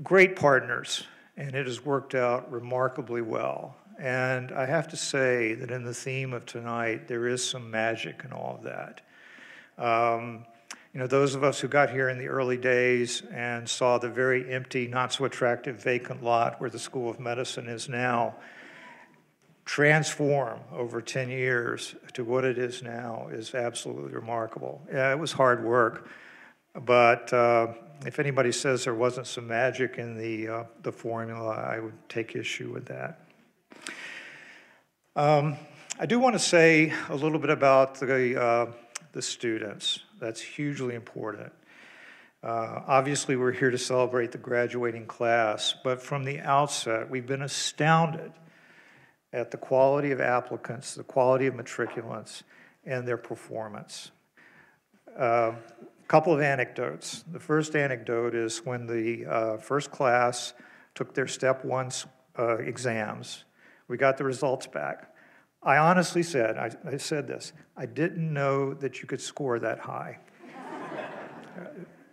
Great partners, and it has worked out remarkably well. And I have to say that in the theme of tonight, there is some magic in all of that. You know, those of us who got here in the early days and saw the very empty, not so attractive vacant lot where the School of Medicine is now transform over 10 years to what it is now is absolutely remarkable. Yeah, it was hard work. But if anybody says there wasn't some magic in the formula, I would take issue with that. I do want to say a little bit about the students. That's hugely important. Obviously, we're here to celebrate the graduating class, but from the outset, we've been astounded at the quality of applicants, the quality of matriculants, and their performance. Couple of anecdotes. The first anecdote is when the first class took their step one exams, we got the results back. I honestly said, I said this, I didn't know that you could score that high.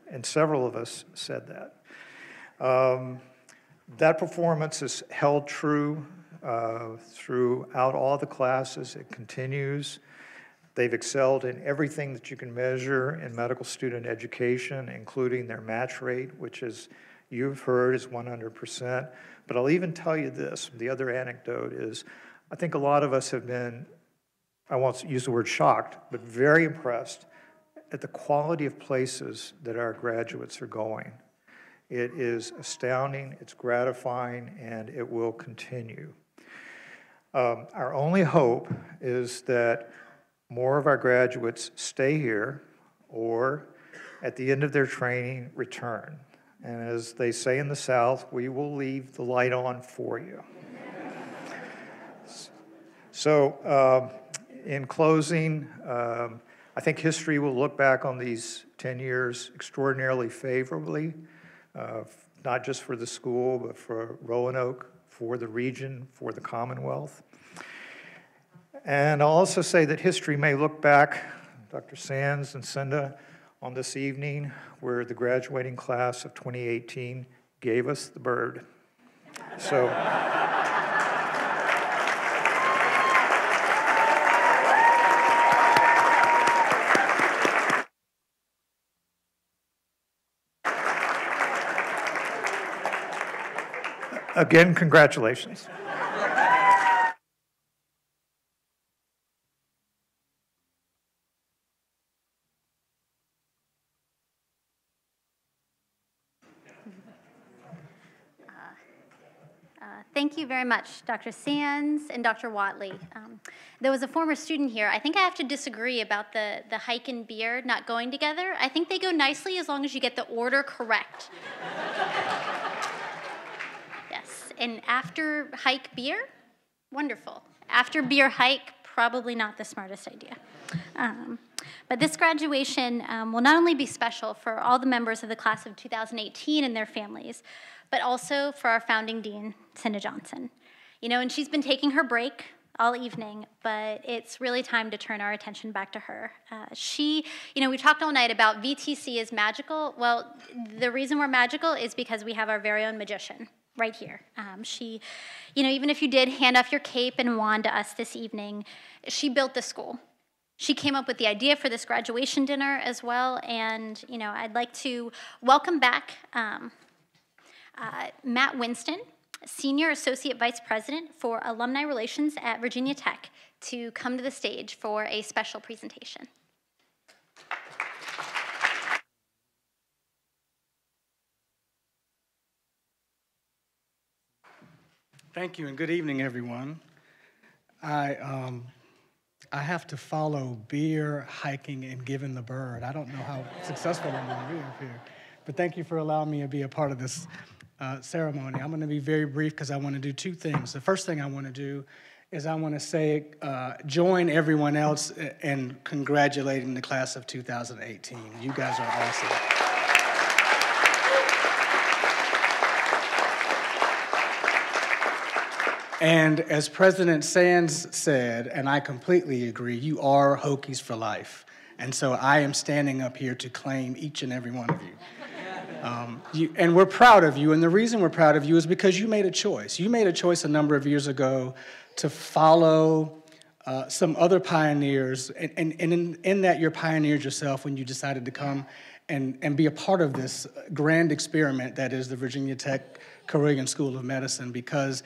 And several of us said that. That performance is held true throughout all the classes. It continues. They've excelled in everything that you can measure in medical student education, including their match rate, which, as you've heard, is 100%. But I'll even tell you this, the other anecdote is, I think a lot of us have been, I won't use the word shocked, but very impressed at the quality of places that our graduates are going. It is astounding, it's gratifying, and it will continue. Our only hope is that more of our graduates stay here or, at the end of their training, return. And as they say in the South, we will leave the light on for you. So, in closing, I think history will look back on these 10 years extraordinarily favorably, not just for the school, but for Roanoke, for the region, for the Commonwealth. And I'll also say that history may look back, Dr. Sands and Cinda, on this evening where the graduating class of 2018 gave us the bird. So. Again, congratulations. Thank you very much, Dr. Sands and Dr. Watley. There was a former student here. I think I have to disagree about the hike and beer not going together. I think they go nicely as long as you get the order correct. Yes, and after hike beer, wonderful. After beer hike, probably not the smartest idea. But this graduation will not only be special for all the members of the class of 2018 and their families, but also for our founding dean, Cinda Johnson. You know, and she's been taking her break all evening, but it's really time to turn our attention back to her. We talked all night about VTC is magical. Well, the reason we're magical is because we have our very own magician right here. Even if you did hand off your cape and wand to us this evening, she built the school. She came up with the idea for this graduation dinner as well, and I'd like to welcome back Matt Winston, Senior Associate Vice President for Alumni Relations at Virginia Tech, to come to the stage for a special presentation. Thank you, and good evening, everyone. I have to follow beer, hiking, and giving the bird. I don't know how successful I'm going to be up here, but thank you for allowing me to be a part of this ceremony. I'm going to be very brief because I want to do two things. The first thing I want to do is I want to say, join everyone else in congratulating the class of 2018. You guys are awesome. And as President Sands said, and I completely agree, you are Hokies for life. And so I am standing up here to claim each and every one of you. And we're proud of you, and the reason we're proud of you is because you made a choice. You made a choice a number of years ago to follow some other pioneers, and in that you pioneered yourself when you decided to come and be a part of this grand experiment that is the Virginia Tech Carilion School of Medicine, because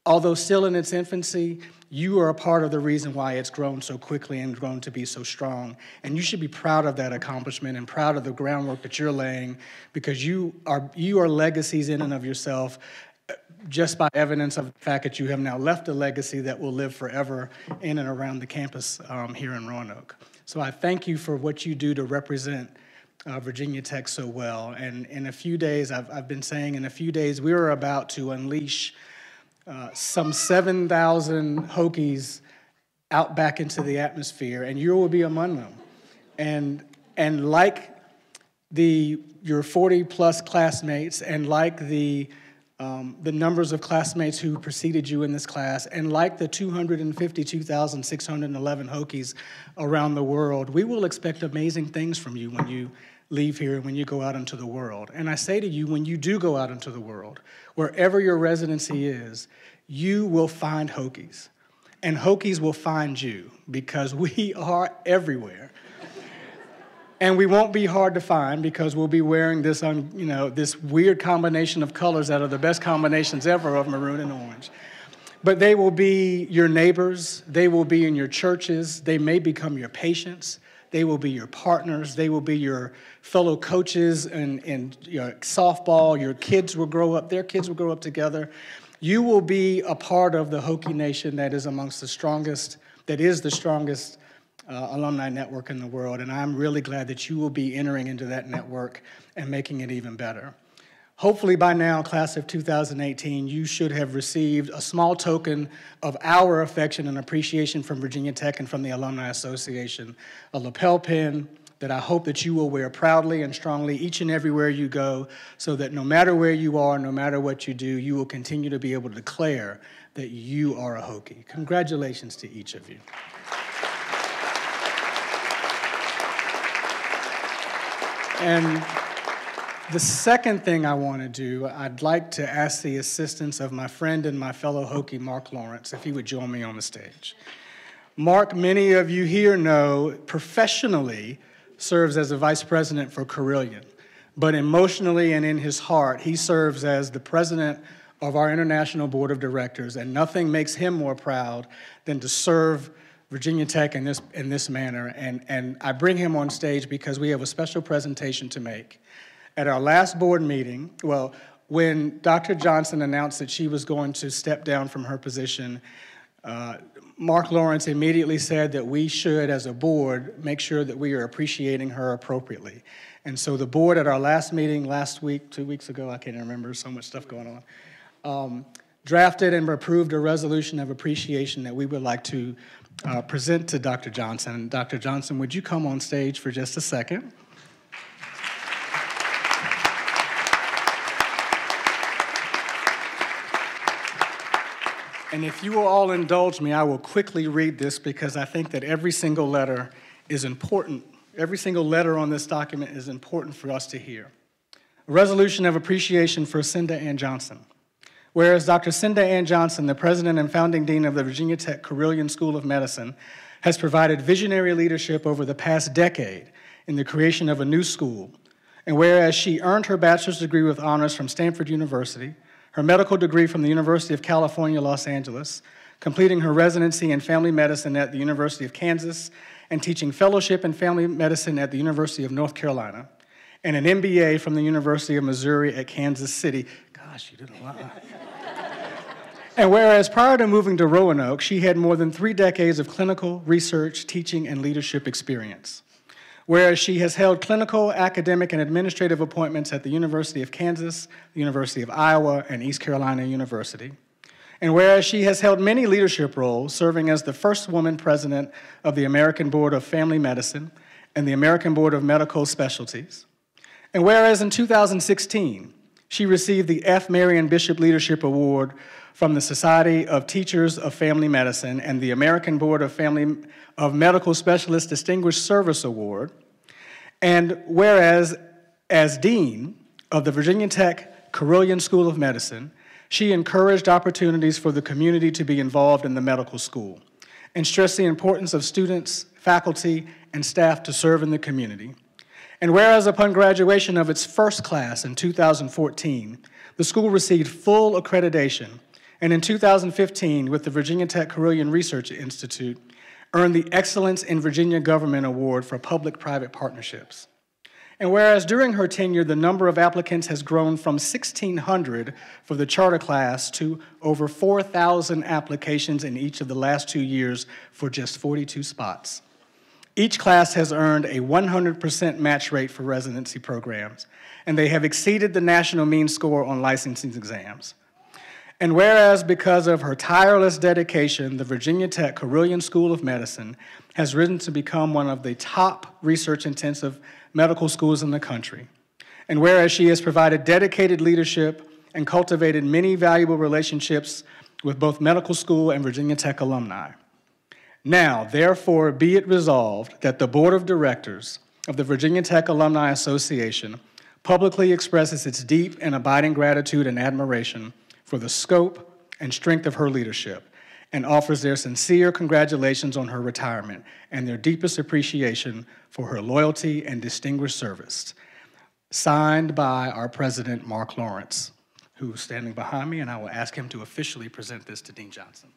although still in its infancy, you are a part of the reason why it's grown so quickly and grown to be so strong. And you should be proud of that accomplishment and proud of the groundwork that you're laying, because you are legacies in and of yourself, just by evidence of the fact that you have now left a legacy that will live forever in and around the campus here in Roanoke. So I thank you for what you do to represent Virginia Tech so well. And in a few days, I've been saying in a few days, we are about to unleash some 7,000 Hokies out back into the atmosphere, and you will be among them. And like your 40-plus classmates, and like the numbers of classmates who preceded you in this class, and like the 252,611 Hokies around the world, we will expect amazing things from you when you leave here and when you go out into the world. And I say to you, when you do go out into the world, wherever your residency is, you will find Hokies. And Hokies will find you, because we are everywhere. And we won't be hard to find, because we'll be wearing this, this weird combination of colors that are the best combinations ever of maroon and orange. But they will be your neighbors. They will be in your churches. They may become your patients. They will be your partners. They will be your fellow coaches in your softball. Your kids will grow up. Their kids will grow up together. You will be a part of the Hokie Nation that is amongst the strongest, that is the strongest alumni network in the world, and I'm really glad that you will be entering into that network and making it even better. Hopefully by now, class of 2018, you should have received a small token of our affection and appreciation from Virginia Tech and from the Alumni Association, a lapel pin that I hope that you will wear proudly and strongly each and everywhere you go, so that no matter where you are, no matter what you do, you will continue to be able to declare that you are a Hokie. Congratulations to each of you. And the second thing I want to do, I'd like to ask the assistance of my friend and my fellow Hokie, Mark Lawrence, if he would join me on the stage. Mark, many of you here know, professionally serves as a vice president for Carilion, but emotionally and in his heart, he serves as the president of our International Board of Directors, and nothing makes him more proud than to serve Virginia Tech in this manner. And I bring him on stage because we have a special presentation to make. At our last board meeting, well, when Dr. Johnson announced that she was going to step down from her position, Mark Lawrence immediately said that we should, as a board, make sure that we are appreciating her appropriately. And so the board at our last meeting last week, 2 weeks ago, I can't remember, so much stuff going on, drafted and approved a resolution of appreciation that we would like to present to Dr. Johnson. Dr. Johnson, would you come on stage for just a second? And if you will all indulge me, I will quickly read this because I think that every single letter is important. Every single letter on this document is important for us to hear. A resolution of appreciation for Cinda Ann Johnson. Whereas Dr. Cinda Ann Johnson, the president and founding dean of the Virginia Tech Carilion School of Medicine, has provided visionary leadership over the past decade in the creation of a new school. And whereas she earned her bachelor's degree with honors from Stanford University, her medical degree from the University of California, Los Angeles, completing her residency in family medicine at the University of Kansas, and teaching fellowship in family medicine at the University of North Carolina, and an MBA from the University of Missouri at Kansas City. Gosh, you did a lot. And whereas prior to moving to Roanoke, she had more than 3 decades of clinical, research, teaching, and leadership experience. Whereas she has held clinical, academic, and administrative appointments at the University of Kansas, the University of Iowa, and East Carolina University. And whereas she has held many leadership roles, serving as the first woman president of the American Board of Family Medicine and the American Board of Medical Specialties. And whereas in 2016, she received the F. Marion Bishop Leadership Award from the Society of Teachers of Family Medicine and the American Board of Medical Specialists Distinguished Service Award. And whereas, as dean of the Virginia Tech Carilion School of Medicine, she encouraged opportunities for the community to be involved in the medical school and stressed the importance of students, faculty, and staff to serve in the community. And whereas upon graduation of its first class in 2014, the school received full accreditation, and in 2015, with the Virginia Tech Carilion Research Institute, earned the Excellence in Virginia Government Award for Public-Private Partnerships. And whereas during her tenure, the number of applicants has grown from 1,600 for the charter class to over 4,000 applications in each of the last 2 years for just 42 spots. Each class has earned a 100% match rate for residency programs, and they have exceeded the national mean score on licensing exams. And whereas because of her tireless dedication, the Virginia Tech Carilion School of Medicine has risen to become one of the top research-intensive medical schools in the country. And whereas she has provided dedicated leadership and cultivated many valuable relationships with both medical school and Virginia Tech alumni. Now, therefore, be it resolved that the Board of Directors of the Virginia Tech Alumni Association publicly expresses its deep and abiding gratitude and admiration for the scope and strength of her leadership, and offers their sincere congratulations on her retirement and their deepest appreciation for her loyalty and distinguished service. Signed by our president, Mark Lawrence, who is standing behind me, and I will ask him to officially present this to Dean Johnson.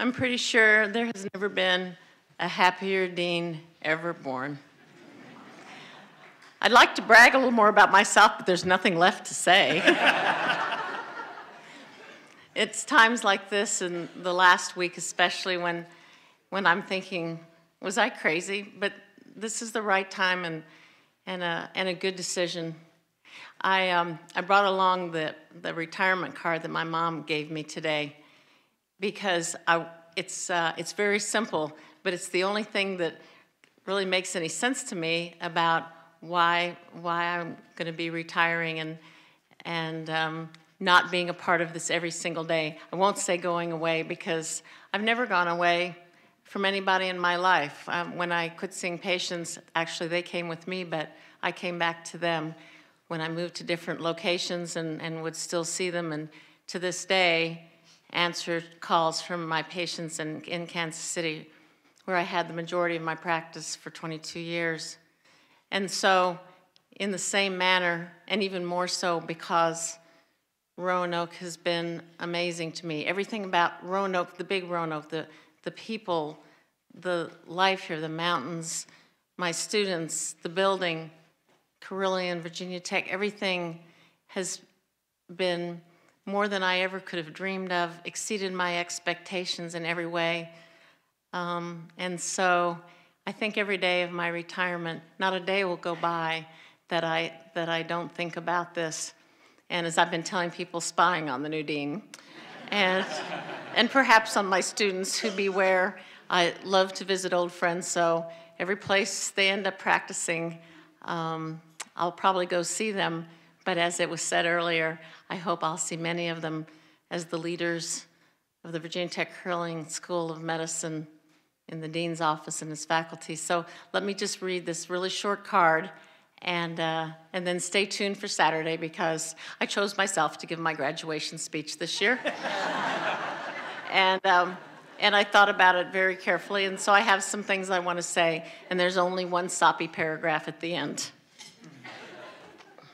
I'm pretty sure there has never been a happier dean ever born. I'd like to brag a little more about myself, but there's nothing left to say. It's times like this, in the last week especially, when I'm thinking, was I crazy? But this is the right time and a good decision. I brought along the retirement card that my mom gave me today because it's very simple, but it's the only thing that really makes any sense to me about why I'm going to be retiring and not being a part of this every single day. I won't say going away because I've never gone away from anybody in my life. When I quit seeing patients, actually they came with me, but I came back to them when I moved to different locations and would still see them, and to this day answer calls from my patients in Kansas City, where I had the majority of my practice for 22 years. And so in the same manner, and even more so because Roanoke has been amazing to me. Everything about Roanoke, the big Roanoke, the people, the life here, the mountains, my students, the building, Carilion, Virginia Tech, everything has been more than I ever could have dreamed of, exceeded my expectations in every way. And so I think every day of my retirement, not a day will go by that I don't think about this. And as I've been telling people, spying on the new dean. And perhaps on my students who beware. I love to visit old friends, so every place they end up practicing, I'll probably go see them. But as it was said earlier, I hope I'll see many of them as the leaders of the Virginia Tech Carilion School of Medicine in the dean's office and his faculty. So let me just read this really short card, and then stay tuned for Saturday because I chose myself to give my graduation speech this year. And I thought about it very carefully, and so I have some things I want to say, and there's only one soppy paragraph at the end.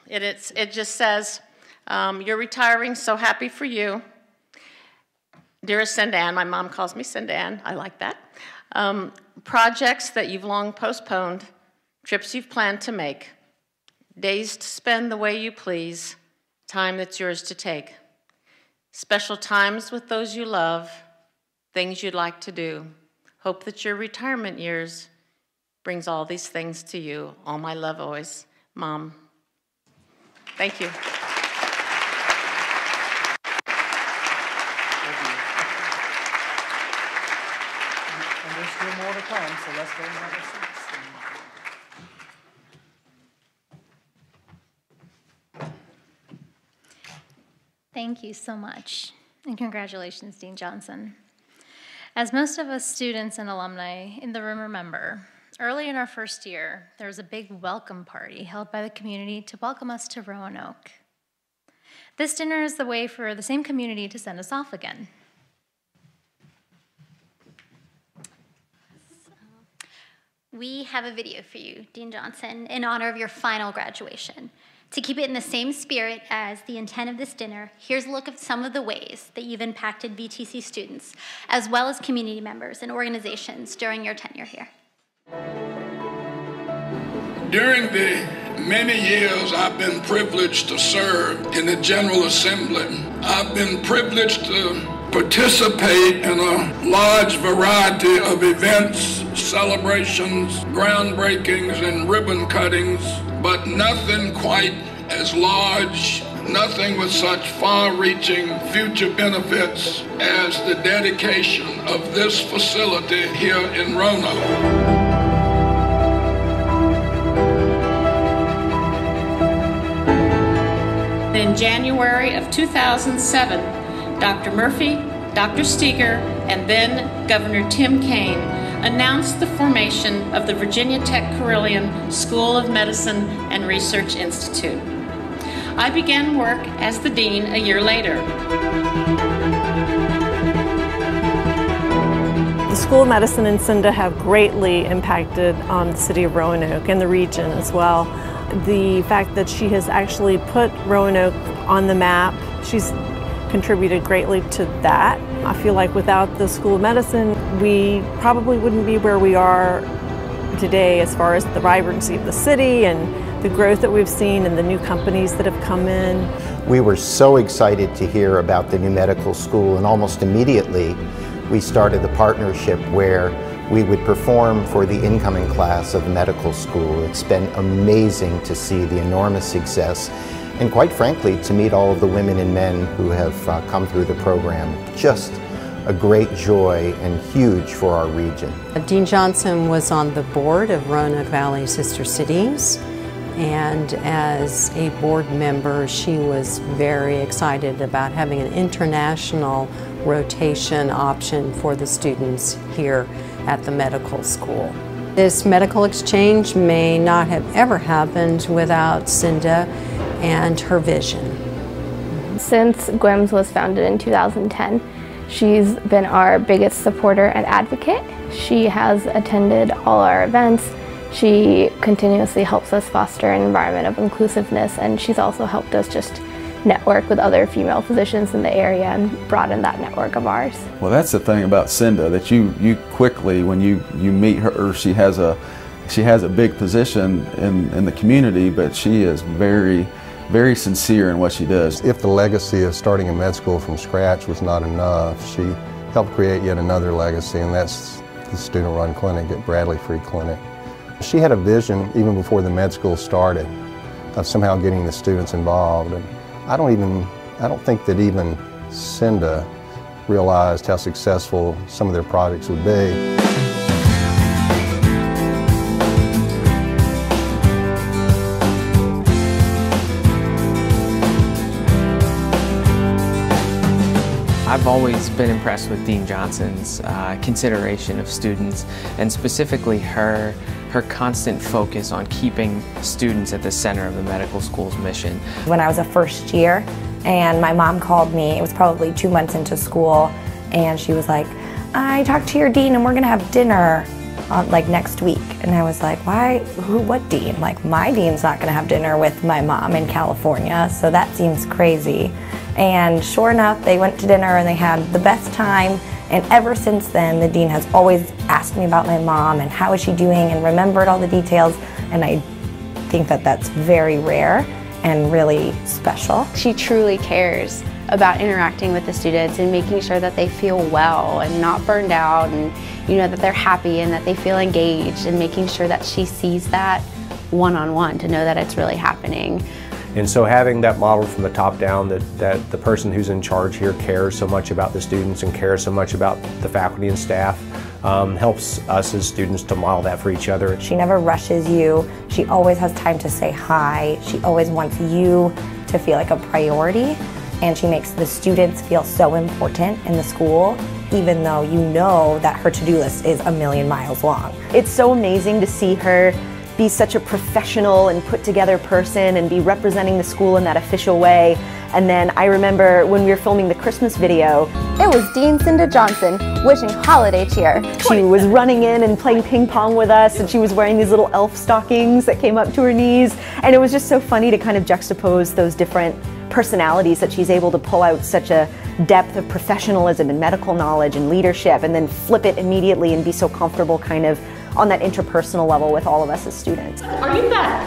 It just says, you're retiring, so happy for you. Dearest Sendan, my mom calls me Sendan, I like that. Projects that you've long postponed, trips you've planned to make, days to spend the way you please, time that's yours to take. Special times with those you love, things you'd like to do. Hope that your retirement years brings all these things to you. All my love always, Mom. Thank you. And there's still more to come, so let's go and have a seat. Thank you so much, and congratulations, Dean Johnson. As most of us students and alumni in the room remember, early in our first year, there was a big welcome party held by the community to welcome us to Roanoke. This dinner is the way for the same community to send us off again. We have a video for you, Dean Johnson, in honor of your final graduation. To keep it in the same spirit as the intent of this dinner, here's a look at some of the ways that you've impacted VTC students, as well as community members and organizations during your tenure here. During the many years I've been privileged to serve in the General Assembly, I've been privileged to participate in a large variety of events, celebrations, groundbreakings, and ribbon cuttings, but nothing quite as large, nothing with such far-reaching future benefits as the dedication of this facility here in Roanoke. In January of 2007, Dr. Murphy, Dr. Steger, and then Governor Tim Kaine announced the formation of the Virginia Tech Carilion School of Medicine and Research Institute. I began work as the dean a year later. The School of Medicine and CINDA have greatly impacted on the city of Roanoke and the region as well. The fact that she has actually put Roanoke on the map, she's contributed greatly to that. I feel like without the School of Medicine, we probably wouldn't be where we are today as far as the vibrancy of the city and the growth that we've seen and the new companies that have come in. We were so excited to hear about the new medical school, and almost immediately we started the partnership where we would perform for the incoming class of the medical school. It's been amazing to see the enormous success, and quite frankly, to meet all of the women and men who have come through the program. Just a great joy and huge for our region. Dean Johnson was on the board of Roanoke Valley Sister Cities, and as a board member, she was very excited about having an international rotation option for the students here at the medical school. This medical exchange may not have ever happened without Cinda and her vision. Since GWIMS was founded in 2010, she's been our biggest supporter and advocate. She has attended all our events. She continuously helps us foster an environment of inclusiveness, and she's also helped us just network with other female physicians in the area and broaden that network of ours. Well, that's the thing about Cinda, that you quickly, when you meet her, she has a big position in the community, but she is very sincere in what she does. If the legacy of starting a med school from scratch was not enough, she helped create yet another legacy, and that's the student-run clinic at Bradley Free Clinic. She had a vision even before the med school started of somehow getting the students involved, and I don't think that even Cinda realized how successful some of their projects would be. I've always been impressed with Dean Johnson's consideration of students, and specifically her constant focus on keeping students at the center of the medical school's mission. When I was a first year and my mom called me, it was probably 2 months into school, and she was like, I talked to your dean and we're gonna have dinner like next week. And I was like, why, what dean? Like, my dean's not gonna have dinner with my mom in California, so that seems crazy. And sure enough, they went to dinner and they had the best time. And ever since then, the dean has always asked me about my mom and how is she doing and remembered all the details. And I think that that's very rare and really special. She truly cares about interacting with the students and making sure that they feel well and not burned out, and that they're happy and that they feel engaged, and making sure that she sees that one-on-one to know that it's really happening. And so having that model from the top down, that the person who's in charge here cares so much about the students and cares so much about the faculty and staff, helps us as students to model that for each other. She never rushes you. She always has time to say hi. She always wants you to feel like a priority, and she makes the students feel so important in the school, even though you know that her to-do list is a million miles long. It's so amazing to see her be such a professional and put together person and be representing the school in that official way. And then I remember when we were filming the Christmas video, it was Dean Cinda Johnson wishing holiday cheer. She was running in and playing ping pong with us, and she was wearing these little elf stockings that came up to her knees. And it was just so funny to kind of juxtapose those different personalities, that she's able to pull out such a depth of professionalism and medical knowledge and leadership, and then flip it immediately and be so comfortable kind of on that interpersonal level with all of us as students. Are you that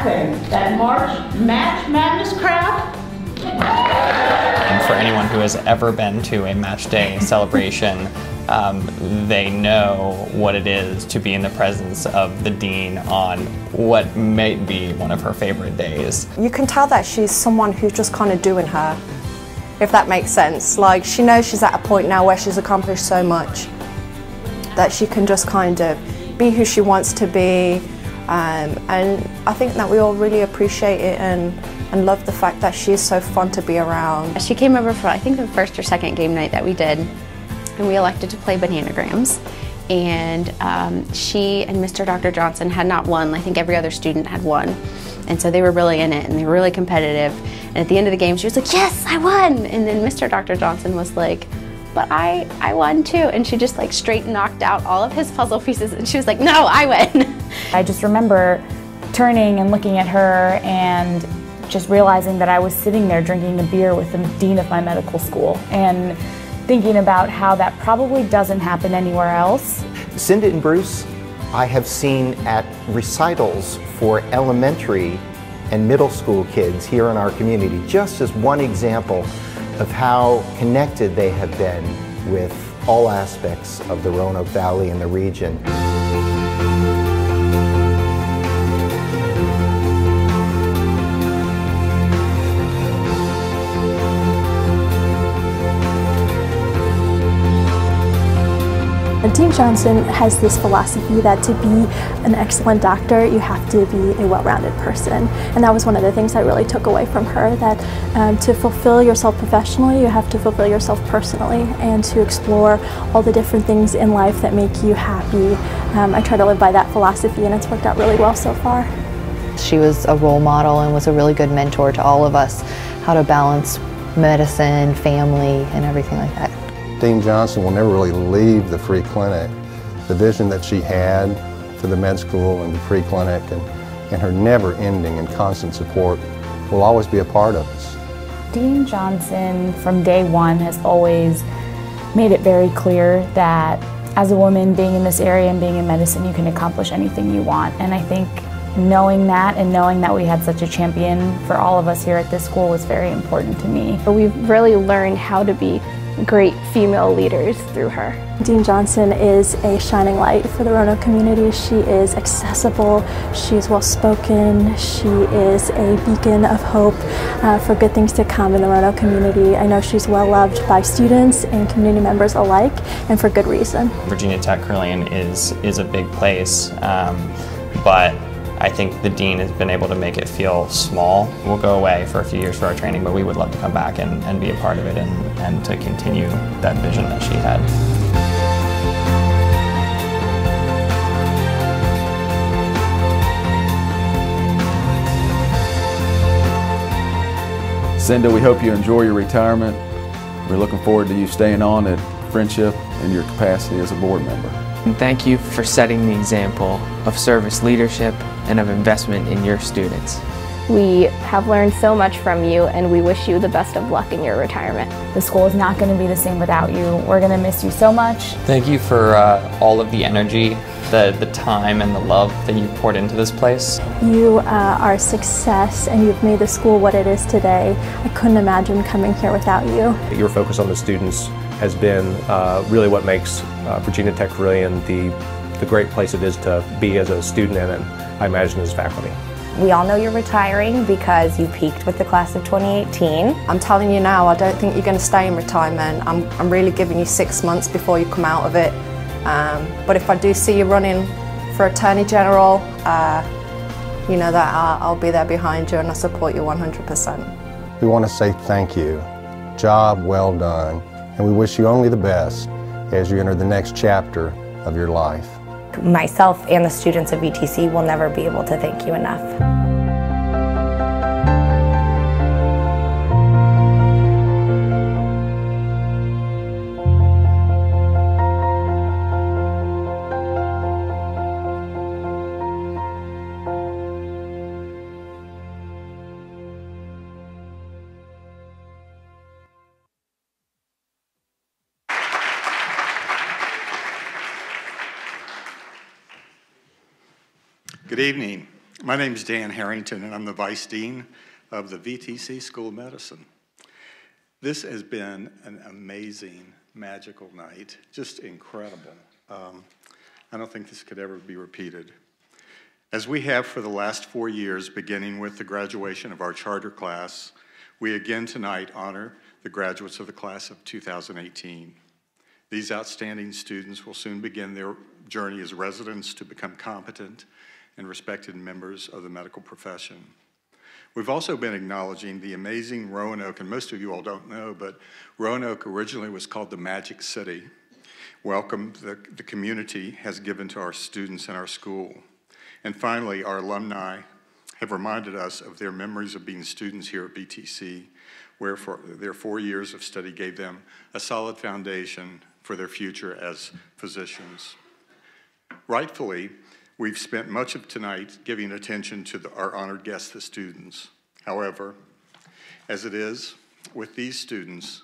thing, that March Madness crowd? And for anyone who has ever been to a match day celebration, they know what it is to be in the presence of the dean on what may be one of her favorite days. You can tell that she's someone who's just kind of doing her, if that makes sense. Like, she knows she's at a point now where she's accomplished so much that she can just kind of be who she wants to be, and I think that we all really appreciate it and love the fact that she's so fun to be around. She came over for, I think, the first or second game night that we did, and we elected to play Bananagrams. And she and Mr. Dr. Johnson had not won. I think every other student had won. And so they were really in it, and they were really competitive. And at the end of the game, she was like, yes, I won! And then Mr. Dr. Johnson was like, but I won too. And she just like straight knocked out all of his puzzle pieces, and she was like, no, I win. I just remember turning and looking at her and just realizing that I was sitting there drinking a beer with the dean of my medical school and thinking about how that probably doesn't happen anywhere else. Cinda and Bruce, I have seen at recitals for elementary and middle school kids here in our community, just as one example of how connected they have been with all aspects of the Roanoke Valley and the region. Dean Johnson has this philosophy that to be an excellent doctor, you have to be a well-rounded person. And that was one of the things I really took away from her, that to fulfill yourself professionally, you have to fulfill yourself personally, and to explore all the different things in life that make you happy. I try to live by that philosophy, and it's worked out really well so far. She was a role model and was a really good mentor to all of us, how to balance medicine, family, and everything like that. Dean Johnson will never really leave the free clinic. The vision that she had for the med school and the free clinic and her never-ending and constant support will always be a part of us. Dean Johnson, from day one, has always made it very clear that as a woman, being in this area and being in medicine, you can accomplish anything you want. And I think knowing that and knowing that we had such a champion for all of us here at this school was very important to me. We've really learned how to be great female leaders through her. Dean Johnson is a shining light for the Roanoke community. She is accessible, she is well-spoken, she is a beacon of hope for good things to come in the Roanoke community. I know she's well-loved by students and community members alike, and for good reason. Virginia Tech Curlian is a big place, but I think the dean has been able to make it feel small. We'll go away for a few years for our training, but we would love to come back and be a part of it and to continue that vision that she had. Cinda, we hope you enjoy your retirement. We're looking forward to you staying on at Friendship in your capacity as a board member. And thank you for setting the example of service leadership and of investment in your students. We have learned so much from you, and we wish you the best of luck in your retirement. The school is not going to be the same without you. We're going to miss you so much. Thank you for all of the energy, the time, and the love that you've poured into this place. You are a success, and you've made the school what it is today. I couldn't imagine coming here without you. Your focus on the students has been really what makes Virginia Tech Curlian the great place it is to be as a student and I imagine as faculty. We all know you're retiring because you peaked with the class of 2018. I'm telling you now, I don't think you're going to stay in retirement. I'm really giving you 6 months before you come out of it. But if I do see you running for Attorney General, you know that I'll be there behind you and I support you 100%. We want to say thank you. Job well done. And we wish you only the best as you enter the next chapter of your life. Myself and the students of VTC will never be able to thank you enough. Good evening. My name is Dan Harrington, and I'm the Vice Dean of the VTC School of Medicine. This has been an amazing, magical night, just incredible. I don't think this could ever be repeated. As we have for the last 4 years, beginning with the graduation of our charter class, we again tonight honor the graduates of the class of 2018. These outstanding students will soon begin their journey as residents to become competent and respected members of the medical profession. We've also been acknowledging the amazing Roanoke, and most of you all don't know, but Roanoke originally was called the Magic City. Welcome the community has given to our students in our school. And finally, our alumni have reminded us of their memories of being students here at VTC, where for their 4 years of study gave them a solid foundation for their future as physicians. Rightfully, we've spent much of tonight giving attention to our honored guests, the students. However, as it is with these students,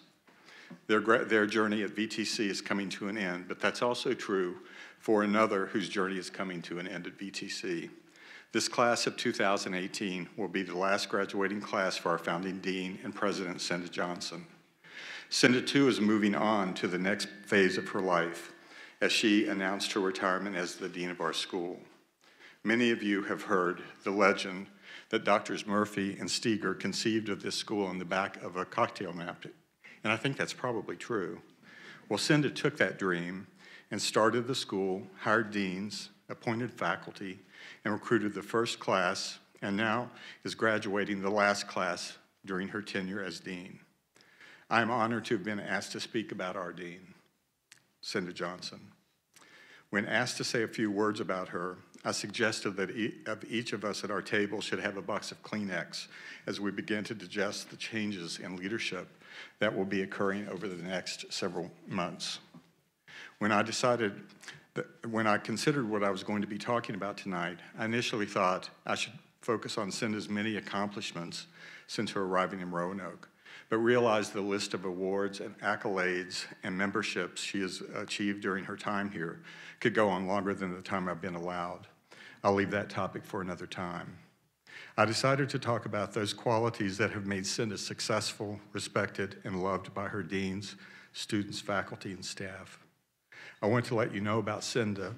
their journey at VTC is coming to an end, but that's also true for another whose journey is coming to an end at VTC. This class of 2018 will be the last graduating class for our founding dean and president, Cinda Johnson. Cinda, too, is moving on to the next phase of her life as she announced her retirement as the dean of our school. Many of you have heard the legend that Drs. Murphy and Steger conceived of this school on the back of a cocktail napkin, and I think that's probably true. Well, Cinda took that dream and started the school, hired deans, appointed faculty, and recruited the first class, and now is graduating the last class during her tenure as dean. I am honored to have been asked to speak about our dean, Cinda Johnson. When asked to say a few words about her, I suggested that each of us at our table should have a box of Kleenex as we begin to digest the changes in leadership that will be occurring over the next several months. When I considered what I was going to be talking about tonight, I initially thought I should focus on Cinda's many accomplishments since her arriving in Roanoke, but realized the list of awards and accolades and memberships she has achieved during her time here could go on longer than the time I've been allowed. I'll leave that topic for another time. I decided to talk about those qualities that have made Cinda successful, respected, and loved by her deans, students, faculty, and staff. I want to let you know about Cinda,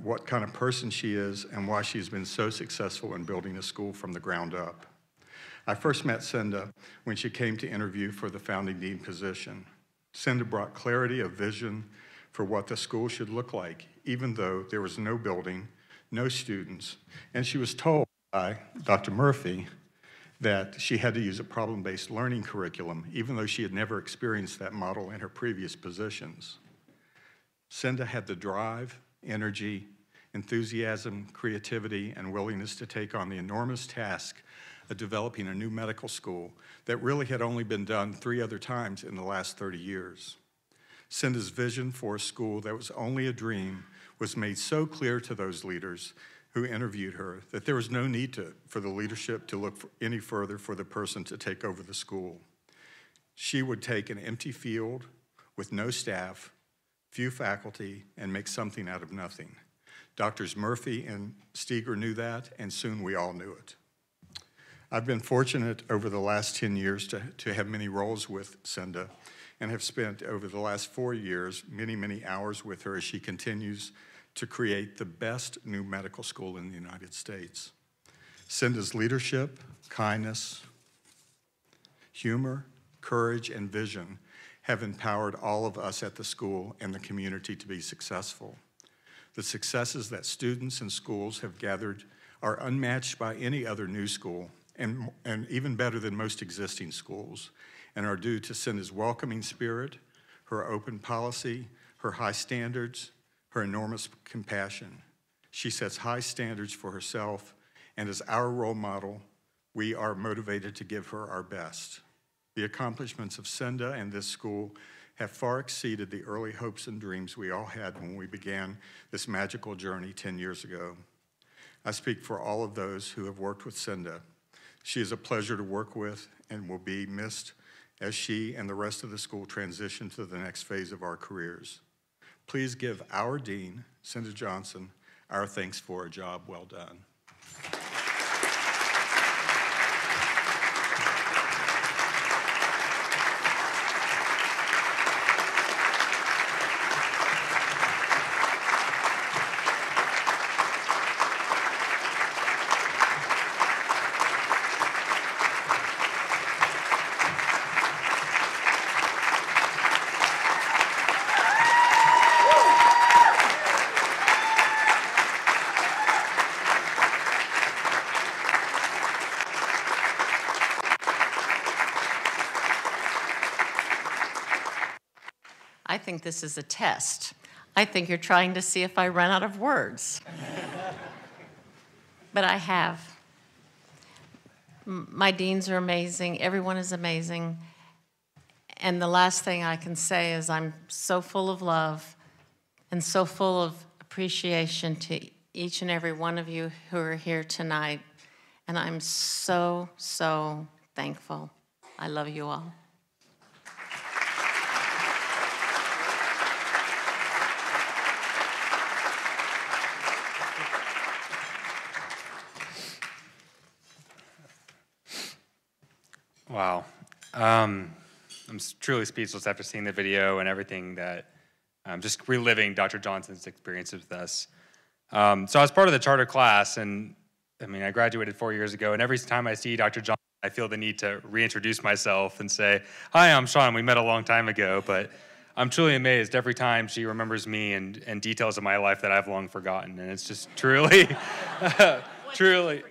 what kind of person she is, and why she's been so successful in building a school from the ground up. I first met Cinda when she came to interview for the founding dean position. Cinda brought clarity of vision for what the school should look like, even though there was no building, no students, and she was told by Dr. Murphy that she had to use a problem-based learning curriculum, even though she had never experienced that model in her previous positions. Cinda had the drive, energy, enthusiasm, creativity, and willingness to take on the enormous task of developing a new medical school that really had only been done 3 other times in the last 30 years. Cinda's vision for a school that was only a dream was made so clear to those leaders who interviewed her that there was no need for the leadership to look any further for the person to take over the school. She would take an empty field with no staff, few faculty, and make something out of nothing. Drs. Murphy and Steger knew that, and soon we all knew it. I've been fortunate over the last 10 years to have many roles with Cinda, and have spent over the last 4 years many, many hours with her as she continues to create the best new medical school in the United States. Cinda's leadership, kindness, humor, courage, and vision have empowered all of us at the school and the community to be successful. The successes that students and schools have gathered are unmatched by any other new school, and even better than most existing schools, and are due to Cinda's welcoming spirit, her open policy, her high standards, her enormous compassion. She sets high standards for herself, and as our role model, we are motivated to give her our best. The accomplishments of Cinda and this school have far exceeded the early hopes and dreams we all had when we began this magical journey 10 years ago. I speak for all of those who have worked with Cinda. She is a pleasure to work with and will be missed as she and the rest of the school transition to the next phase of our careers. Please give our dean, Cinda Johnson, our thanks for a job well done. I think this is a test. I think you're trying to see if I run out of words. But I have. My deans are amazing. Everyone is amazing. And the last thing I can say is I'm so full of love and so full of appreciation to each and every one of you who are here tonight. and I'm so, so thankful. I love you all. Wow. I'm truly speechless after seeing the video and everything that, just reliving Dr. Johnson's experiences with us. So I was part of the charter class, and I mean, I graduated 4 years ago, and every time I see Dr. Johnson, I feel the need to reintroduce myself and say, hi, I'm Sean, we met a long time ago, but I'm truly amazed every time she remembers me and details of my life that I've long forgotten, and it's just truly, truly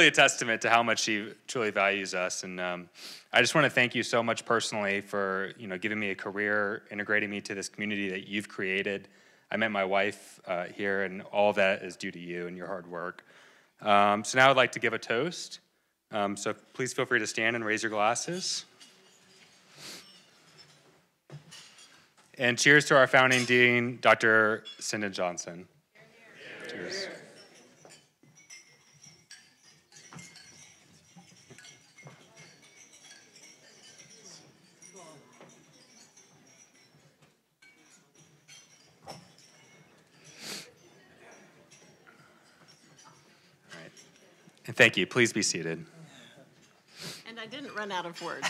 a testament to how much she truly values us. And I just want to thank you so much personally for giving me a career, integrating me to this community that you've created. I met my wife here, and all of that is due to you and your hard work. So now I'd like to give a toast. So please feel free to stand and raise your glasses. And cheers to our founding dean, Dr. Cinda Johnson. Cheers. And thank you. Please be seated. And I didn't run out of words.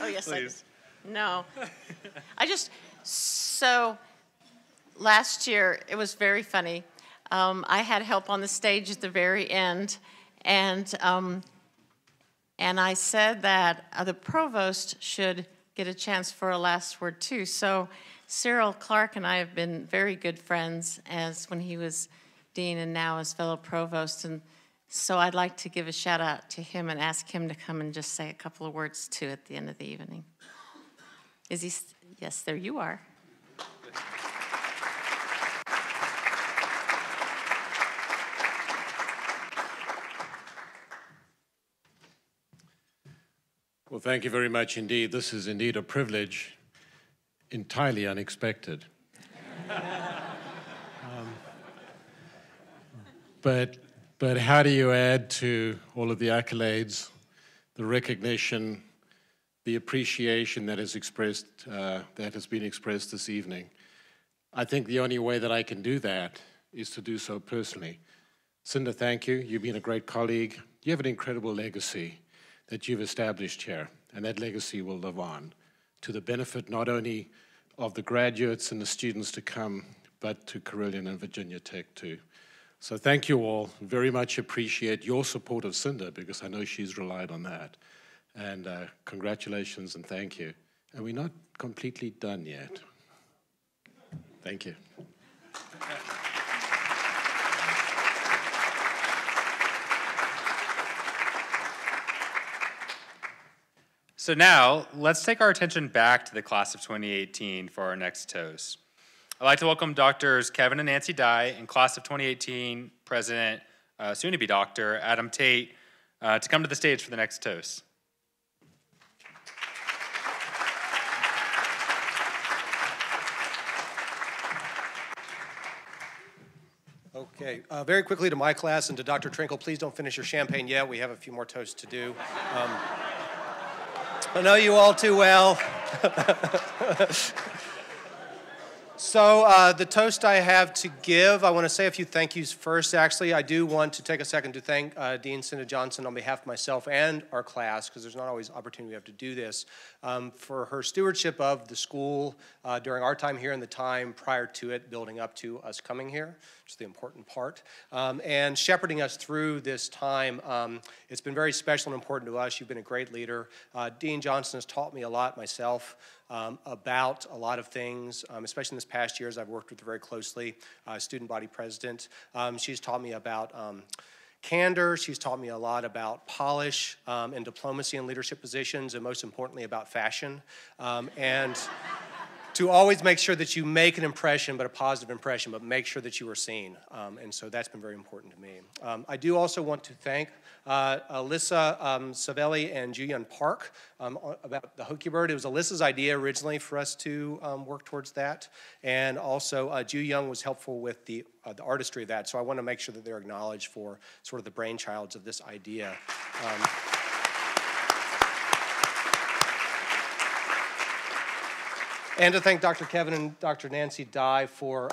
Oh, yes, Please. I did. No. So last year, it was very funny. I had help on the stage at the very end, and I said that the provost should get a chance for a last word, too. So Cyril Clark and I have been very good friends as when he was dean and now as fellow provost, and so I'd like to give a shout out to him and ask him to come and just say a couple of words too at the end of the evening. Is he? Yes, there you are. Well, thank you very much indeed. This is indeed a privilege, entirely unexpected. But how do you add to all of the accolades, the recognition, the appreciation that is expressed, that has been expressed this evening? I think the only way that I can do that is to do so personally. Cinda, thank you. You've been a great colleague. You have an incredible legacy that you've established here, and that legacy will live on to the benefit not only of the graduates and the students to come, but to Carilion and Virginia Tech too. So thank you all. Very much appreciate your support of Cinda, because I know she's relied on that. And congratulations and thank you. And we're not completely done yet. Thank you. So now, let's take our attention back to the class of 2018 for our next toast. I'd like to welcome Doctors Kevin and Nancy Dye and class of 2018 President, soon-to-be Dr. Adam Tate, to come to the stage for the next toast. Okay, very quickly to my class and to Dr. Trinkle, please don't finish your champagne yet. We have a few more toasts to do. I know you all too well. So the toast I have to give, I want to say a few thank yous first, actually. I do want to take a second to thank Dean Cinda Johnson on behalf of myself and our class, because there's not always opportunity we have to do this, for her stewardship of the school during our time here and the time prior to it, building up to us coming here, which is the important part, and shepherding us through this time. It's been very special and important to us. You've been a great leader. Dean Johnson has taught me a lot myself about a lot of things, especially in this past year as I've worked with her very closely, student body president. She's taught me about candor. She's taught me a lot about polish and diplomacy in leadership positions, and most importantly about fashion. And to always make sure that you make an impression, but a positive impression, but make sure that you are seen. And so that's been very important to me. I do also want to thank Alyssa Savelli and Juyeon Park about the Hokie Bird. It was Alyssa's idea originally for us to work towards that. And also Ju Young was helpful with the artistry of that. So I want to make sure that they're acknowledged for sort of the brainchilds of this idea. And to thank Dr. Kevin and Dr. Nancy Dye for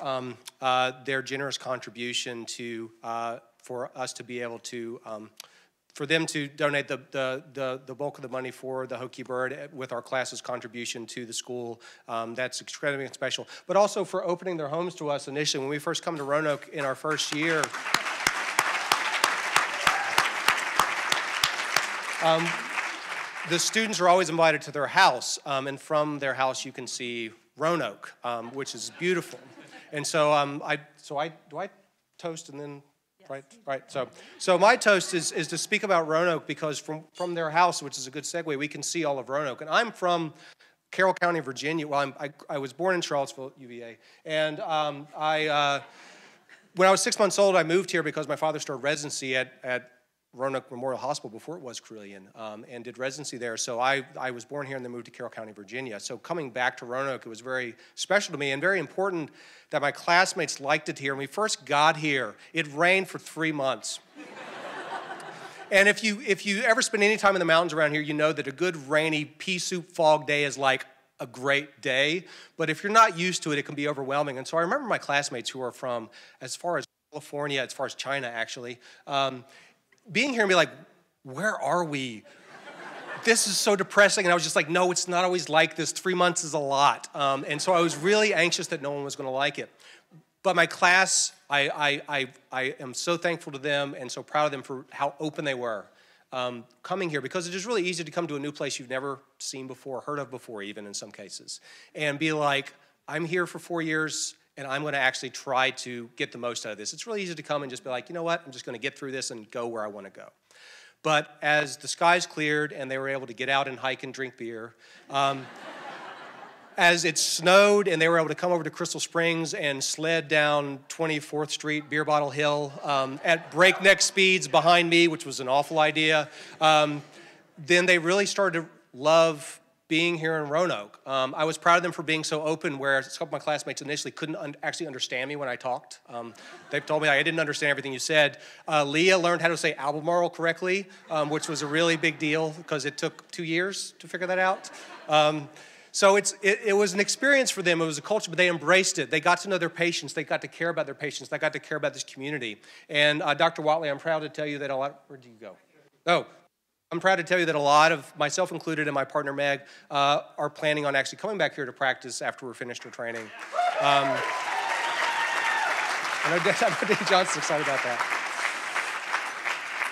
their generous contribution to, for us to be able to, for them to donate the bulk of the money for the Hokie Bird with our class's contribution to the school. That's extremely special. But also for opening their homes to us initially. When we first come to Roanoke in our first year, the students are always invited to their house, and from their house you can see Roanoke, which is beautiful. And so, do I toast and then, yes. Right. So my toast is to speak about Roanoke because from their house, which is a good segue, we can see all of Roanoke. And I'm from Carroll County, Virginia. Well, I was born in Charlottesville, UVA, and when I was 6 months old, I moved here because my father started residency at Roanoke Memorial Hospital before it was Carilion, and did residency there. So I was born here and then moved to Carroll County, Virginia. So coming back to Roanoke, it was very special to me and very important that my classmates liked it here. When we first got here, it rained for 3 months. And if you ever spend any time in the mountains around here, you know that a good rainy pea soup fog day is like a great day. But if you're not used to it, it can be overwhelming. And so I remember my classmates who are from as far as California, as far as China actually, being here and be like, where are we? This is so depressing. And I was just like, no, it's not always like this. 3 months is a lot. And so I was really anxious that no one was going to like it. But my class, I am so thankful to them and so proud of them for how open they were coming here, because it is really easy to come to a new place you've never seen before, heard of before even in some cases, and be like, I'm here for 4 years, and I'm going to actually try to get the most out of this. It's really easy to come and just be like, you know what, I'm just going to get through this and go where I want to go. But as the skies cleared and they were able to get out and hike and drink beer, as it snowed and they were able to come over to Crystal Springs and sled down 24th Street, Beer Bottle Hill, at breakneck speeds behind me, which was an awful idea, then they really started to love being here in Roanoke. I was proud of them for being so open, where a couple of my classmates initially couldn't actually understand me when I talked. They've told me I didn't understand everything you said. Leah learned how to say Albemarle correctly, which was a really big deal because it took 2 years to figure that out. So it was an experience for them. It was a culture, but they embraced it. They got to know their patients. They got to care about their patients. They got to care about this community. And Dr. Watley, I'm proud to tell you that a lot, where did you go? Oh. I'm proud to tell you that a lot of, myself included and my partner Meg, are planning on actually coming back here to practice after we're finished our training. I know Dave Johnson's excited about that.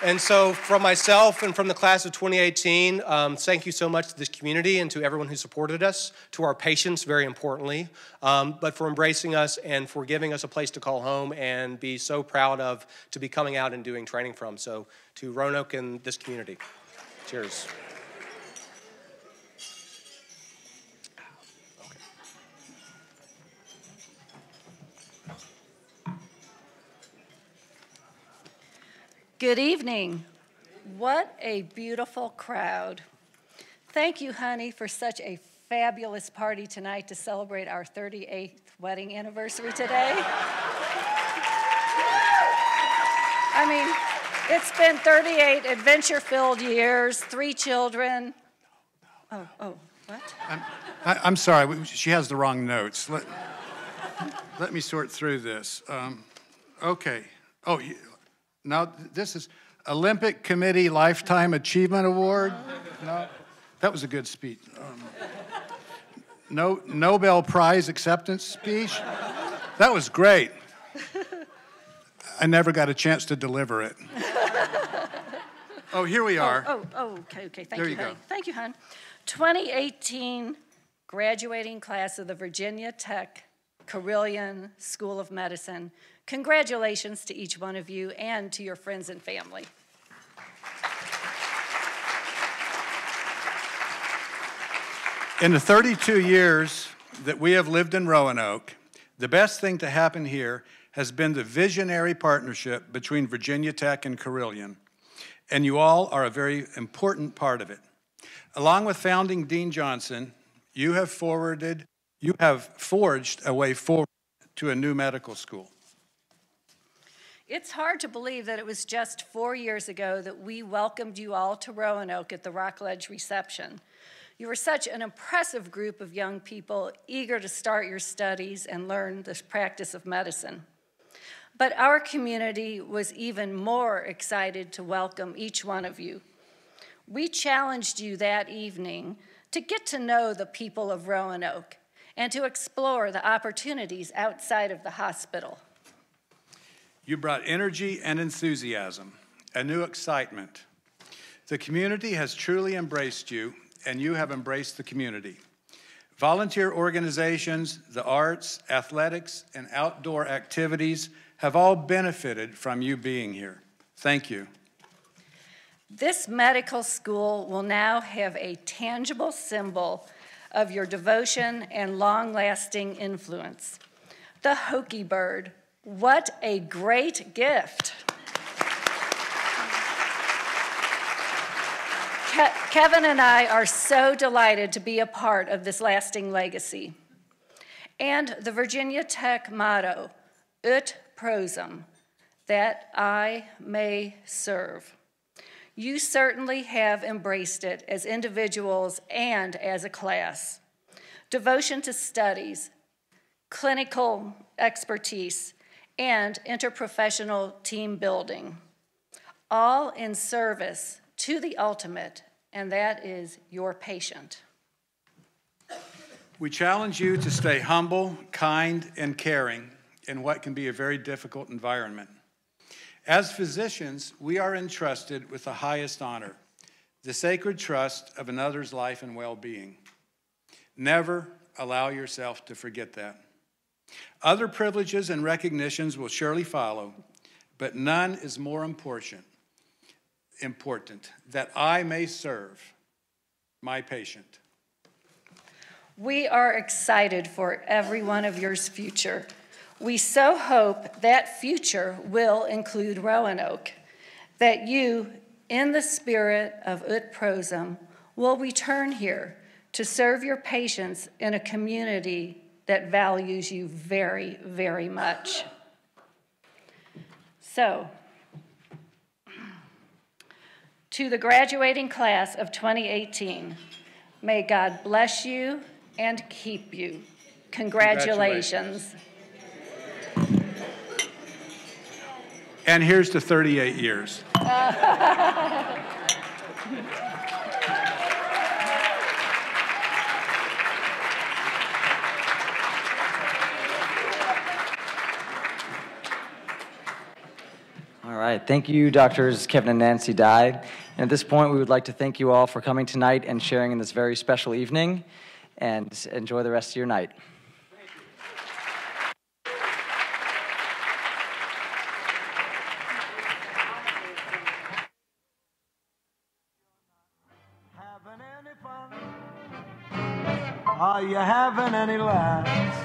And so from myself and from the class of 2018, thank you so much to this community and to everyone who supported us, to our patients, very importantly, but for embracing us and for giving us a place to call home and be so proud of to be coming out and doing training from. So to Roanoke and this community. Cheers. Good evening. What a beautiful crowd. Thank you, honey, for such a fabulous party tonight to celebrate our 38th wedding anniversary today. I mean, it's been 38 adventure-filled years, 3 children. Oh, what? I'm sorry, she has the wrong notes. Let me sort through this. Okay. Oh, now this is Olympic Committee Lifetime Achievement Award. No, that was a good speech. Nobel Prize acceptance speech. That was great. I never got a chance to deliver it. Oh, here we are. Okay. Thank there you, go. honey. Thank you, hon. 2018 graduating class of the Virginia Tech Carilion School of Medicine. Congratulations to each one of you and to your friends and family. In the 32 years that we have lived in Roanoke, the best thing to happen here has been the visionary partnership between Virginia Tech and Carilion, and you all are a very important part of it. Along with founding Dean Johnson, you have forged a way forward to a new medical school. It's hard to believe that it was just 4 years ago that we welcomed you all to Roanoke at the Rockledge reception. You were such an impressive group of young people, eager to start your studies and learn the practice of medicine. But our community was even more excited to welcome each one of you. We challenged you that evening to get to know the people of Roanoke and to explore the opportunities outside of the hospital. You brought energy and enthusiasm, a new excitement. The community has truly embraced you, and you have embraced the community. Volunteer organizations, the arts, athletics, and outdoor activities have all benefited from you being here. Thank you. This medical school will now have a tangible symbol of your devotion and long-lasting influence. The Hokie Bird. What a great gift. Kevin and I are so delighted to be a part of this lasting legacy. And the Virginia Tech motto, Ut Prosum, that I may serve. You certainly have embraced it as individuals and as a class. Devotion to studies, clinical expertise, and interprofessional team building, all in service to the ultimate, and that is your patient. We challenge you to stay humble, kind, and caring in what can be a very difficult environment. As physicians, we are entrusted with the highest honor, the sacred trust of another's life and well-being. Never allow yourself to forget that. Other privileges and recognitions will surely follow, but none is more important, that I may serve my patient. We are excited for every one of yours future. We so hope that future will include Roanoke, that you, in the spirit of Ut Prosum, will return here to serve your patients in a community that values you very, very much. So, to the graduating class of 2018, may God bless you and keep you. Congratulations. And here's to 38 years. All right, thank you, Doctors Kevin and Nancy Dye. And at this point, we would like to thank you all for coming tonight and sharing in this very special evening, and enjoy the rest of your night. Are you having any laughs?